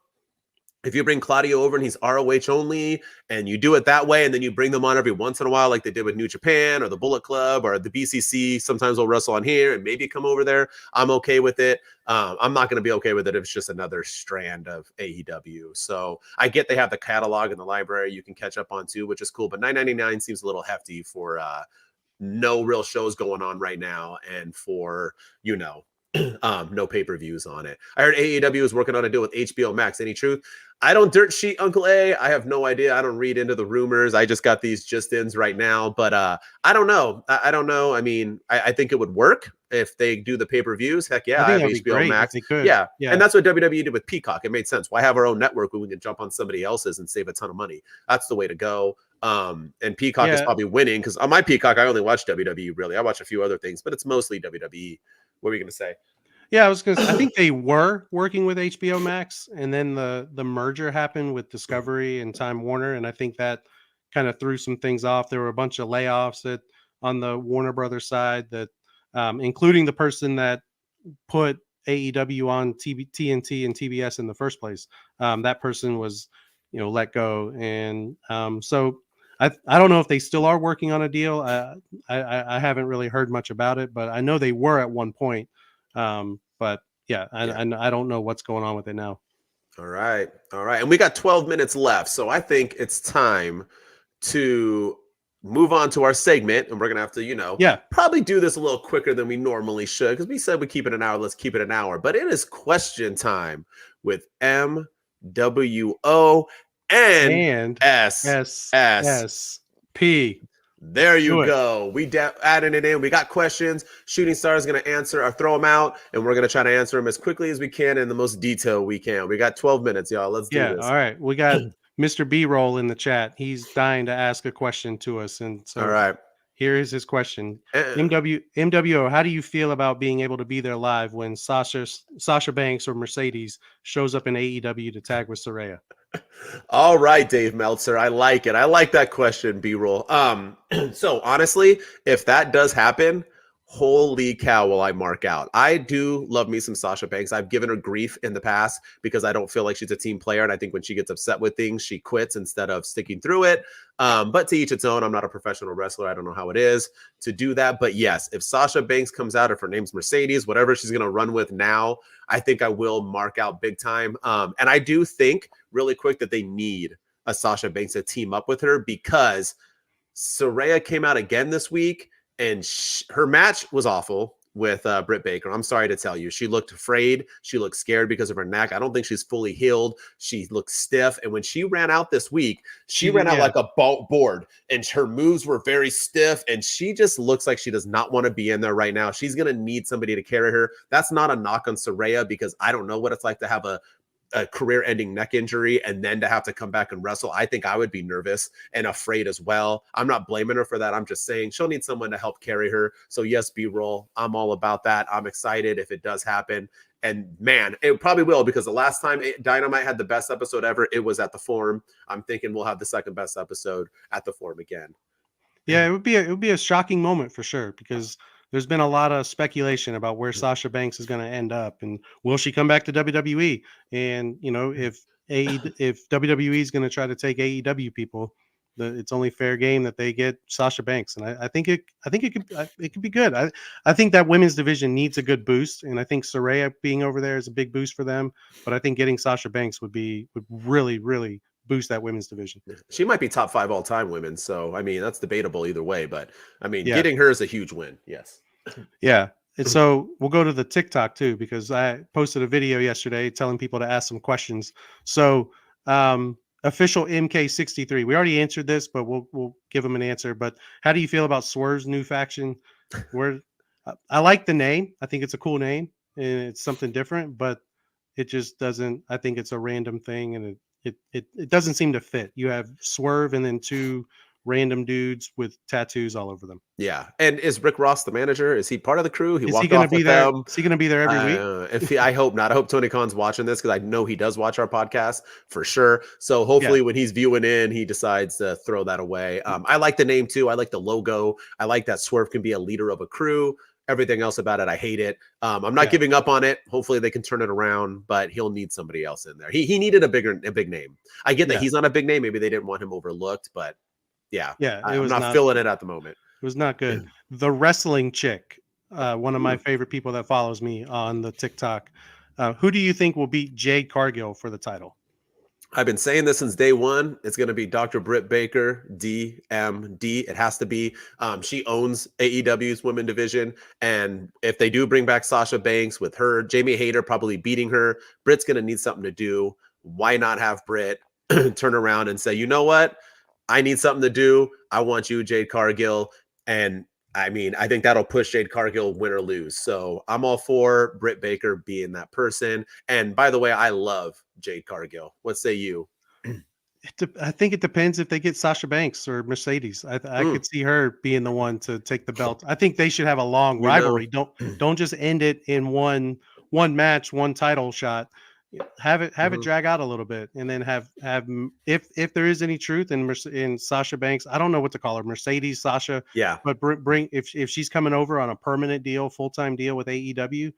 if you bring Claudio over and he's ROH only and you do it that way, and then you bring them on every once in a while, like they did with New Japan or the Bullet Club or the BCC, sometimes they'll wrestle on here and maybe come over there. I'm okay with it. I'm not going to be okay with it if it's just another strand of AEW. So I get they have the catalog in the library you can catch up on too, which is cool. But $9.99 seems a little hefty for no real shows going on right now and for, no pay-per-views on it. I heard AEW is working on a deal with HBO Max. Any truth? I don't dirt sheet Uncle A. I have no idea. I don't read into the rumors. I just got these just-ins right now. But I don't know. I don't know. I mean, I think it would work if they do the pay-per-views. Heck yeah, I have HBO Max. Yeah. And that's what WWE did with Peacock. It made sense. Why have our own network when we can jump on somebody else's and save a ton of money? That's the way to go. And Peacock is probably winning because on my Peacock, I only watch WWE really. I watch a few other things, but it's mostly WWE. What were you going to say? Yeah, I think they were working with HBO Max, and then the merger happened with Discovery and Time Warner, and I think that kind of threw some things off. There were a bunch of layoffs on the Warner Brothers side that, including the person that put AEW on TNT and TBS in the first place. That person was, let go, and so I don't know if they still are working on a deal. I haven't really heard much about it, but I know they were at one point. But I don't know what's going on with it now. All right. And we got 12 minutes left. So I think it's time to move on to our segment. And we're going to have to, probably do this a little quicker than we normally should. Because we said we keep it an hour. Let's keep it an hour. But it is question time with MWO and SSP. There you go. We adding it in. We got questions. Shooting Star is going to answer or throw them out, and we're going to try to answer them as quickly as we can in the most detail we can. We got 12 minutes, y'all. Let's do this. All right. We got Mr. B-Roll in the chat. He's dying to ask a question to us. And so all right. Here is his question. MWO, how do you feel about being able to be there live when Sasha Banks or Mercedes shows up in AEW to tag with Saraya? All right, Dave Meltzer. I like it. I like that question, B-Roll. So honestly, if that does happen, holy cow, will I mark out. I do love me some Sasha Banks. I've given her grief in the past because I don't feel like she's a team player. And I think when she gets upset with things, she quits instead of sticking through it. But to each its own. I'm not a professional wrestler. I don't know how it is to do that. But yes, if Sasha Banks comes out, if her name's Mercedes, whatever she's going to run with now, I think I will mark out big time. And I do think really quick that they need a Sasha Banks to team up with her because Saraya came out again this week, and her match was awful with Britt Baker. I'm sorry to tell you. She looked afraid. She looked scared because of her neck. I don't think she's fully healed. She looked stiff. And when she ran out this week, she ran out like a board, and her moves were very stiff. And she just looks like she does not want to be in there right now. She's going to need somebody to carry her. That's not a knock on Saraya, because I don't know what it's like to have a career-ending neck injury and then to have to come back and wrestle. I think I would be nervous and afraid as well. I'm not blaming her for that. I'm just saying she'll need someone to help carry her. So yes, B-roll, I'm all about that. I'm excited if it does happen. And man, it probably will, because the last time Dynamite had the best episode ever, it was at the Forum. I'm thinking we'll have the second best episode at the Forum again. Yeah, it would be a shocking moment for sure, because there's been a lot of speculation about where Sasha Banks is going to end up, and will she come back to WWE? And if WWE is going to try to take AEW people, it's only fair game that they get Sasha Banks. And I think it could be good. I think that women's division needs a good boost, and I think Saraya being over there is a big boost for them. But I think getting Sasha Banks would really boost that women's division. She might be top 5 all time women. So, I mean, that's debatable either way, but I mean, getting her is a huge win. Yes. Yeah. And so we'll go to the TikTok too, because I posted a video yesterday telling people to ask some questions. So, official MK63, we already answered this, but we'll give them an answer. But how do you feel about Swerve's new faction? I like the name. I think it's a cool name and it's something different, but it just doesn't. I think it's a random thing, and it doesn't seem to fit. You have Swerve and then 2 random dudes with tattoos all over them. Yeah. And is Rick Ross the manager? Is he part of the crew? Is he going to be there? Is he going to be there every week? I hope not. I hope Tony Khan's watching this, because I know he does watch our podcast for sure. So hopefully when he's viewing in, he decides to throw that away. I like the name too. I like the logo. I like that Swerve can be a leader of a crew. Everything else about it, I hate it. I'm not giving up on it. Hopefully they can turn it around, but he'll need somebody else in there. He needed a big name. I get that he's not a big name. Maybe they didn't want him overlooked, but I'm not feeling it at the moment. It was not good. The wrestling chick, one of my favorite people that follows me on the TikTok. Who do you think will beat Jade Cargill for the title? I've been saying this since day one. It's going to be Dr. Britt Baker, DMD. It has to be. She owns AEW's women division. And if they do bring back Sasha Banks with her, Jamie Hayter probably beating her, Britt's going to need something to do. Why not have Britt turn around and say, you know what? I need something to do. I want you, Jade Cargill. And I mean, I think that'll push Jade Cargill win or lose. So I'm all for Britt Baker being that person. And by the way, I love Jade Cargill. What say you? I think it depends if they get Sasha Banks or Mercedes. I could see her being the one to take the belt. I think they should have a long rivalry. Don't just end it in one match, one title shot. Have it drag out a little bit, and then have if there is any truth in Sasha Banks, I don't know what to call her, Mercedes, Sasha. Yeah. But bring if she's coming over on a permanent deal, full-time deal with AEW,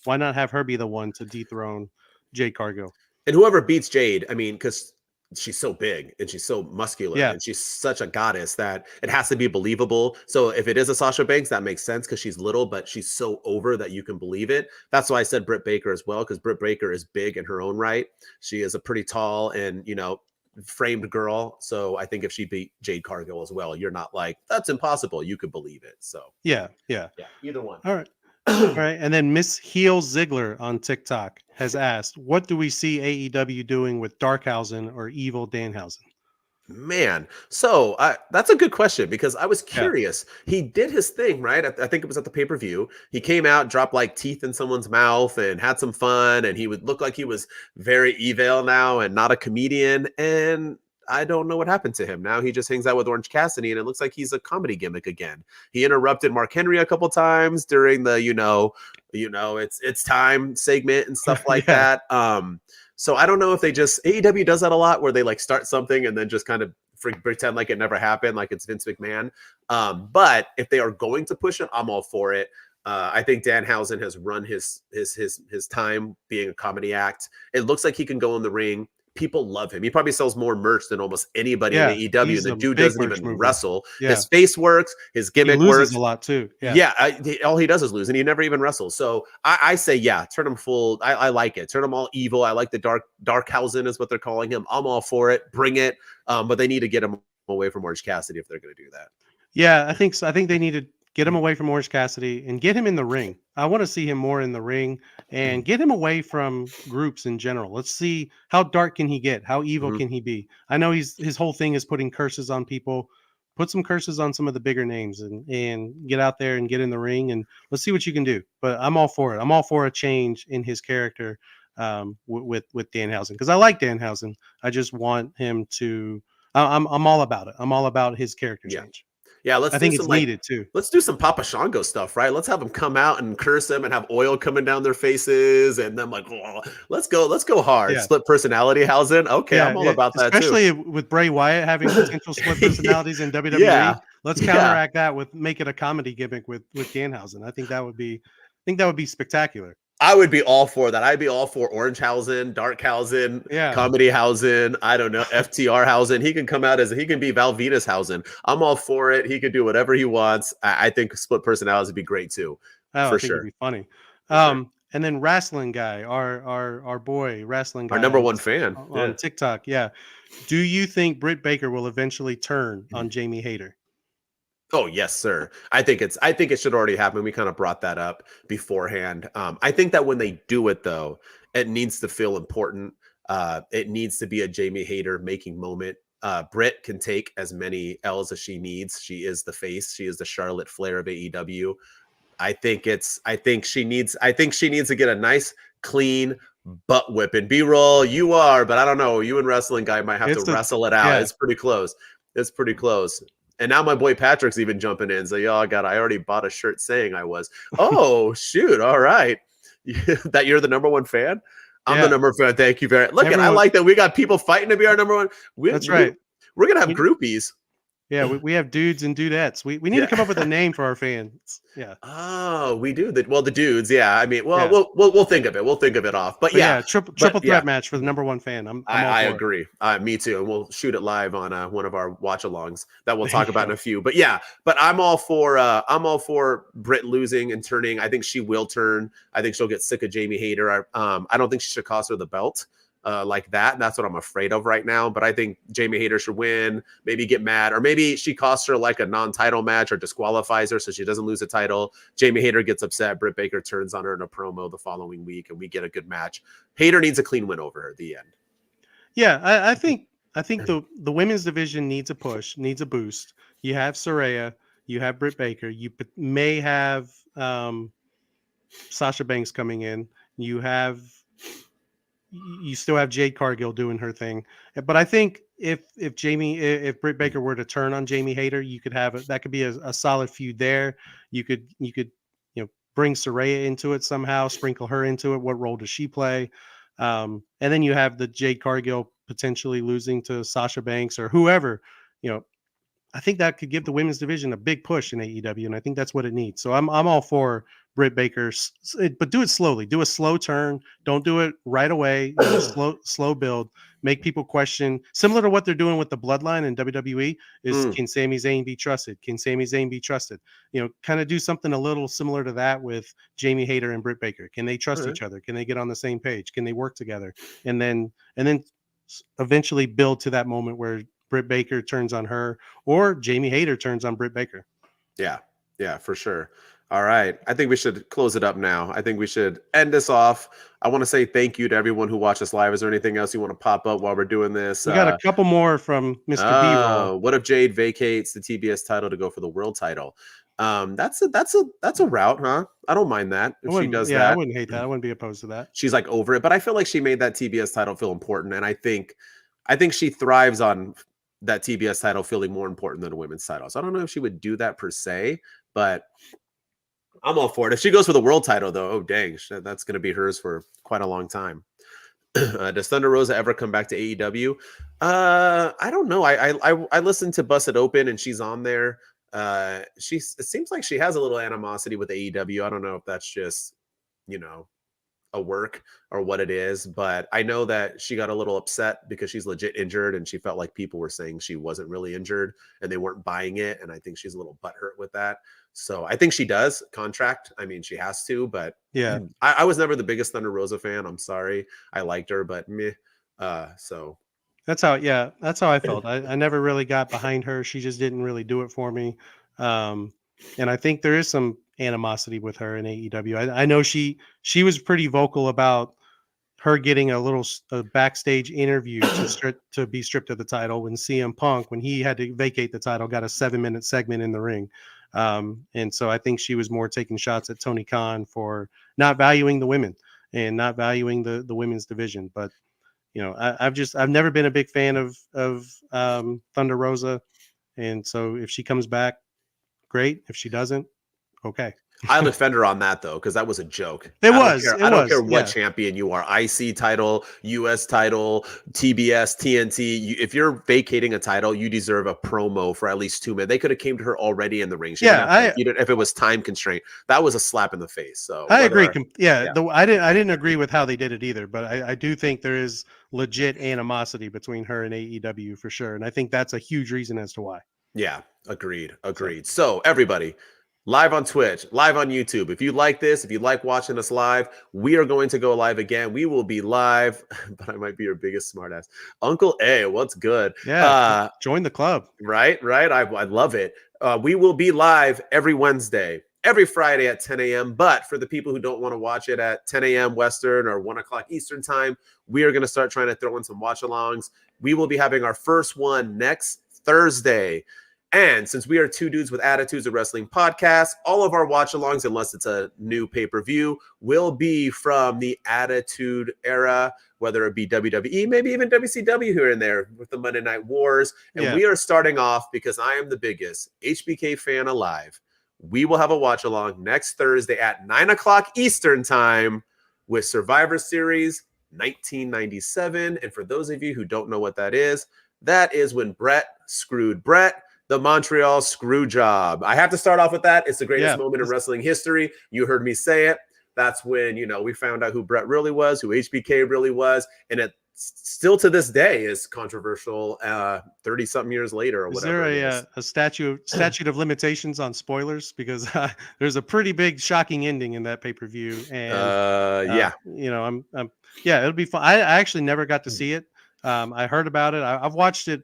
why not have her be the one to dethrone Jade Cargill? And whoever beats Jade, I mean, because she's so big and she's so muscular and she's such a goddess that it has to be believable. So if it is a Sasha Banks, that makes sense because she's little, but she's so over that you can believe it. That's why I said Britt Baker as well, because Britt Baker is big in her own right. She is a pretty tall and, framed girl. So I think if she beat Jade Cargill as well, you're not like, that's impossible. You could believe it. So yeah. Either one. All right. All right. And then Miss Heel Ziggler on TikTok has asked, what do we see AEW doing with Darkhausen or Evil Danhausen? Man, so that's a good question, because I was curious. He did his thing, right? I think it was at the pay-per-view. He came out, dropped like teeth in someone's mouth and had some fun, and he would look like he was very evil now and not a comedian. And I don't know what happened to him. Now he just hangs out with Orange Cassidy, and it looks like he's a comedy gimmick again. He interrupted Mark Henry a couple times during the, it's time segment and stuff like that. So I don't know if AEW does that a lot, where they like start something and then just kind of pretend like it never happened, like it's Vince McMahon. But if they are going to push it, I'm all for it. I think Danhausen has run his time being a comedy act. It looks like he can go in the ring, people love him. He probably sells more merch than almost anybody in Yeah, AEW. he's The a dude big doesn't merch even mover. wrestle. Yeah, His face works. His he gimmick loses a works. lot too. Yeah, Yeah, all he does is lose, and he never even wrestles. So I say, yeah, turn him full. I like it. Turn him all evil. I like the Darkhausen is what they're calling him. I'm all for it. Bring it. But they need to get him away from Orange Cassidy if they're going to do that. yeah, I think so. I think they need to get him away from Orange Cassidy and get him in the ring. I want to see him more in the ring and get him away from groups in general. Let's see how dark can he get? How evil Mhm. can he be? I know his whole thing is putting curses on people. Put some curses on some of the bigger names and get out there and get in the ring and let's see what you can do. But I'm all for it. I'm all for a change in his character with Danhausen because I like Danhausen. I just want him to. I'm all about it. I'm all about his character Yeah. change. Yeah, I think it's needed too. let's do some Papa Shango stuff, right? Let's have them come out and curse them and have oil coming down their faces, and then like, oh, let's go hard. Yeah, Split personality, Hausen. Okay, yeah, I'm all yeah. about that too. Especially with Bray Wyatt having potential split personalities in WWE. Yeah, Let's yeah. counteract that with make it a comedy gimmick with Danhausen. I think that would be spectacular. I would be all for that. I'd be all for Orange Hausen, Dark Hausen, Yeah. Comedy Hausen. I don't know, FTR Hausen. He can come out as he can be Valvitas Hausen. I'm all for it. He could do whatever he wants. I think split personalities would be great too, Oh, I for think it'd sure, be funny. for sure. And then wrestling guy, our boy wrestling Our guy number one fan. on Yeah. TikTok. Yeah. Do you think Britt Baker will eventually turn on Jamie Hayter? Oh yes, sir. I think it should already happen. We kind of brought that up beforehand. I think that when they do it though, it needs to feel important. It needs to be a Jamie Hayter making moment. Britt can take as many L's as she needs. She is the face. She is the Charlotte Flair of AEW. I think she needs to get a nice clean butt whipping. B-roll, you are, but I don't know. You and wrestling guy might have to It's a wrestle it out. yeah. It's pretty close. It's pretty close. And now my boy Patrick's even jumping in. So, I already bought a shirt saying I was. Oh, shoot. All right. That you're the number one fan? I'm the Yeah. number one fan. Thank you very much. Look, I Everyone like that. We got people fighting to be our number one. that's right. We're going to have We groupies. Yeah, we have dudes and dudettes. We need to Yeah. come up with a name for our fans. Yeah. Oh, we do. The dudes. Yeah. I mean, well, Yeah. we'll think of it. We'll think of it off. But But yeah. yeah, triple But yeah. threat match for the number one fan. I'm all I for it. agree. Me too. And we'll shoot it live on one of our watch-alongs that we'll There talk you about go. in a few. But yeah, but I'm all for Britt losing and turning. I think she will turn. I think she'll get sick of Jamie Hayter. I don't think she should cost her the belt like that. That's what I'm afraid of right now. But I think Jamie Hayter should win, maybe get mad, or maybe she costs her like a non-title match or disqualifies her so she doesn't lose a title. Jamie Hayter gets upset. Britt Baker turns on her in a promo the following week, and we get a good match. Hayter needs a clean win over her at the end. Yeah, I think the women's division needs a push, needs a boost. You have Saraya, you have Britt Baker, may have Sasha Banks coming in. You still have Jade Cargill doing her thing. But I think if Britt Baker were to turn on Jamie Hayter, you could have that could be a solid feud there. You could bring Saraya into it somehow, sprinkle her into it. What role does she play? And then you have the Jade Cargill potentially losing to Sasha Banks or whoever. I think that could give the women's division a big push in AEW, and I think that's what it needs. So I'm all for Britt Baker, but do it slowly. Do a slow turn. Don't do it right away. Slow build. Make people question. Similar to what they're doing with the Bloodline in WWE, is can Sami Zayn be trusted? Can Sami Zayn be trusted? Kind of do something a little similar to that with Jamie Hayter and Britt Baker. Can they trust each other? Can they get on the same page? Can they work together? And then eventually build to that moment where Britt Baker turns on her or Jamie Hayter turns on Britt Baker. Yeah, for sure. All right. I think we should close it up now. I think we should end this off. I want to say thank you to everyone who watched us live. Is there anything else you want to pop up while we're doing this? We got a couple more from Mr. B-Roll. What if Jade vacates the TBS title to go for the world title? That's a route, huh? I don't mind that if she does that. I wouldn't hate that. I wouldn't be opposed to that. She's like over it, but I feel like she made that TBS title feel important, and I think she thrives on that TBS title feeling more important than a women's title. So I don't know if she would do that per se, but I'm all for it. If she goes for the world title, though, oh dang, that's going to be hers for quite a long time. Does Thunder Rosa ever come back to AEW? I don't know. I listened to Busted Open, and she's on there. It seems like she has a little animosity with AEW. I don't know if that's just a work or what it is, but I know that she got a little upset because she's legit injured and she felt like people were saying she wasn't really injured and they weren't buying it. And I think she's a little butthurt with that. So I think she does contract. I mean, she has to, but Yeah. I was never the biggest Thunder Rosa fan. I'm sorry. I liked her, but meh. So That's how I felt. I never really got behind her. She just didn't really do it for me. Um, and I think there is some animosity with her in AEW. I know she was pretty vocal about her getting a backstage interview to be stripped of the title when CM Punk, when he had to vacate the title, got a 7-minute segment in the ring. And so I think she was more taking shots at Tony Khan for not valuing the women and not valuing the women's division. But I've never been a big fan of Thunder Rosa, and so if she comes back, great. If she doesn't, okay. I'll defend her on that though, because that was a joke. It I don't was. care. It I don't was. care what Yeah. champion you are. IC title, US title, TBS, TNT. If you're vacating a title, you deserve a promo for at least 2 minutes. They could have came to her already in the ring. She Yeah, didn't have to, if it was time constraint. That was a slap in the face. So I agree. yeah. I didn't agree with how they did it either, but I do think there is legit animosity between her and AEW for sure, and I think that's a huge reason as to why. Yeah, agreed. So everybody, live on Twitch, live on YouTube. If you like this, if you like watching us live, we are going to go live again. We will be live, but I might be your biggest smartass. Uncle A, what's good? Yeah, join the club. Right. I love it. We will be live every Wednesday, every Friday at 10 a.m. But for the people who don't want to watch it at 10 a.m. Western or 1 o'clock Eastern time, we are going to start trying to throw in some watch-alongs. We will be having our first one next Thursday. And since we are two dudes with attitudes of wrestling podcast, all of our watch-alongs, unless it's a new pay-per-view, will be from the Attitude Era, whether it be WWE, maybe even WCW here and there with the Monday Night Wars. And we are starting off, because I am the biggest HBK fan alive, we will have a watch-along next Thursday at 9 o'clock Eastern time with Survivor Series 1997. And for those of you who don't know what that is when Bret screwed Bret, the Montreal screw job. I have to start off with that. It's the greatest moment in wrestling history. You heard me say it. That's when, we found out who Bret really was, who HBK really was. And it still to this day is controversial 30-something years later or whatever. Is there a statute of limitations on spoilers? Because there's a pretty big shocking ending in that pay-per-view. And it'll be fun. I actually never got to see it. I heard about it. I've watched it.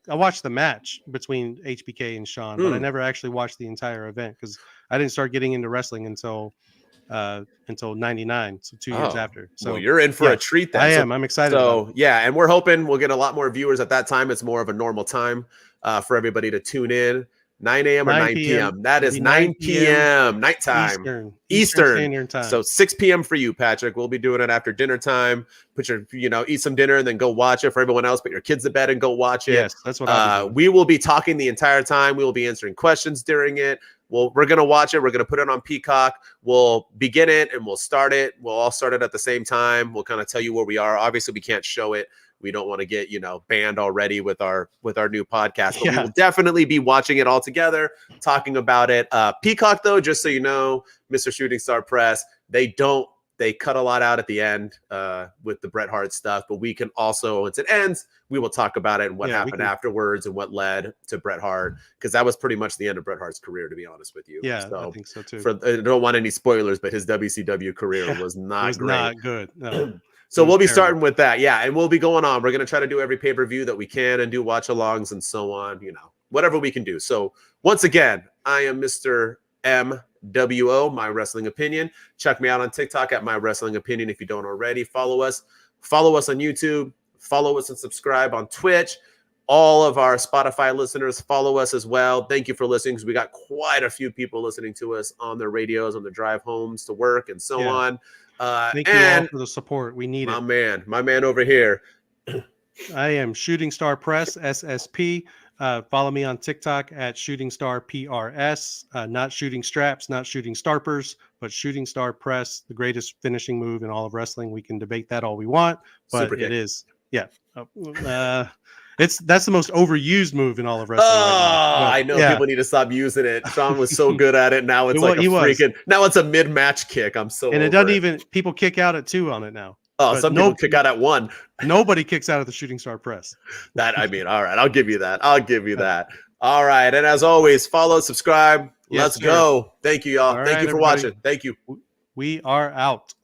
I watched the match between HBK and Shawn, but I never actually watched the entire event because I didn't start getting into wrestling until 99, so 2 years after. So you're in for a treat then. I am. I'm excited. So and we're hoping we'll get a lot more viewers at that time. It's more of a normal time for everybody to tune in. 9 a.m. or 9 p.m. That is 9 p.m. nighttime. Eastern Standard Time. So 6 p.m. for you, Patrick. We'll be doing it after dinner time. Put your, eat some dinner and then go watch it. For everyone else, put your kids to bed and go watch it. Yes, that's what we will be talking the entire time. We will be answering questions during it. Well, we're going to watch it. We're going to put it on Peacock. We'll begin it and we'll start it. We'll all start it at the same time. We'll kind of tell you where we are. Obviously, we can't show it. We don't want to get, banned already with our new podcast. But we will definitely be watching it all together, talking about it. Peacock, though, just so you know, Mr. Shooting Star Press, they cut a lot out at the end with the Bret Hart stuff. But we can also, once it ends, we will talk about it and what happened afterwards and what led to Bret Hart, because that was pretty much the end of Bret Hart's career, to be honest with you. Yeah, so, I think so too. I don't want any spoilers, but his WCW career was not great. Not good. No. So we'll be starting with that. Yeah. And we'll be going on. We're going to try to do every pay-per-view that we can and do watch-alongs and so on, whatever we can do. So once again, I am Mr. MWO, My Wrestling Opinion. Check me out on TikTok at My Wrestling Opinion if you don't already. Follow us on YouTube. Follow us and subscribe on Twitch. All of our Spotify listeners, follow us as well. Thank you for listening, because we got quite a few people listening to us on their radios, on their drive homes to work and so on. Thank you all for the support. We need it. My man over here. I am Shooting Star Press, SSP. Follow me on TikTok at Shooting Star PRS. Not Shooting Straps, not Shooting Starpers, but Shooting Star Press, the greatest finishing move in all of wrestling. We can debate that all we want, but it is. Yeah. That's the most overused move in all of wrestling. Oh, right now. I know Yeah. people need to stop using it. Sean was so good at it. Now it's like a He was. freaking. Now it's a mid-match kick. I'm so And it over doesn't it. even people kick out at 2 on it now. Oh, But some people kick out at 1. Nobody kicks out of the shooting star press. That I mean, all right, I'll give you that. I'll give you that. All right, and as always, follow, subscribe. Yes, Let's sir. go. Thank you, y'all. All Thank right, you for everybody. watching. Thank you. We are out.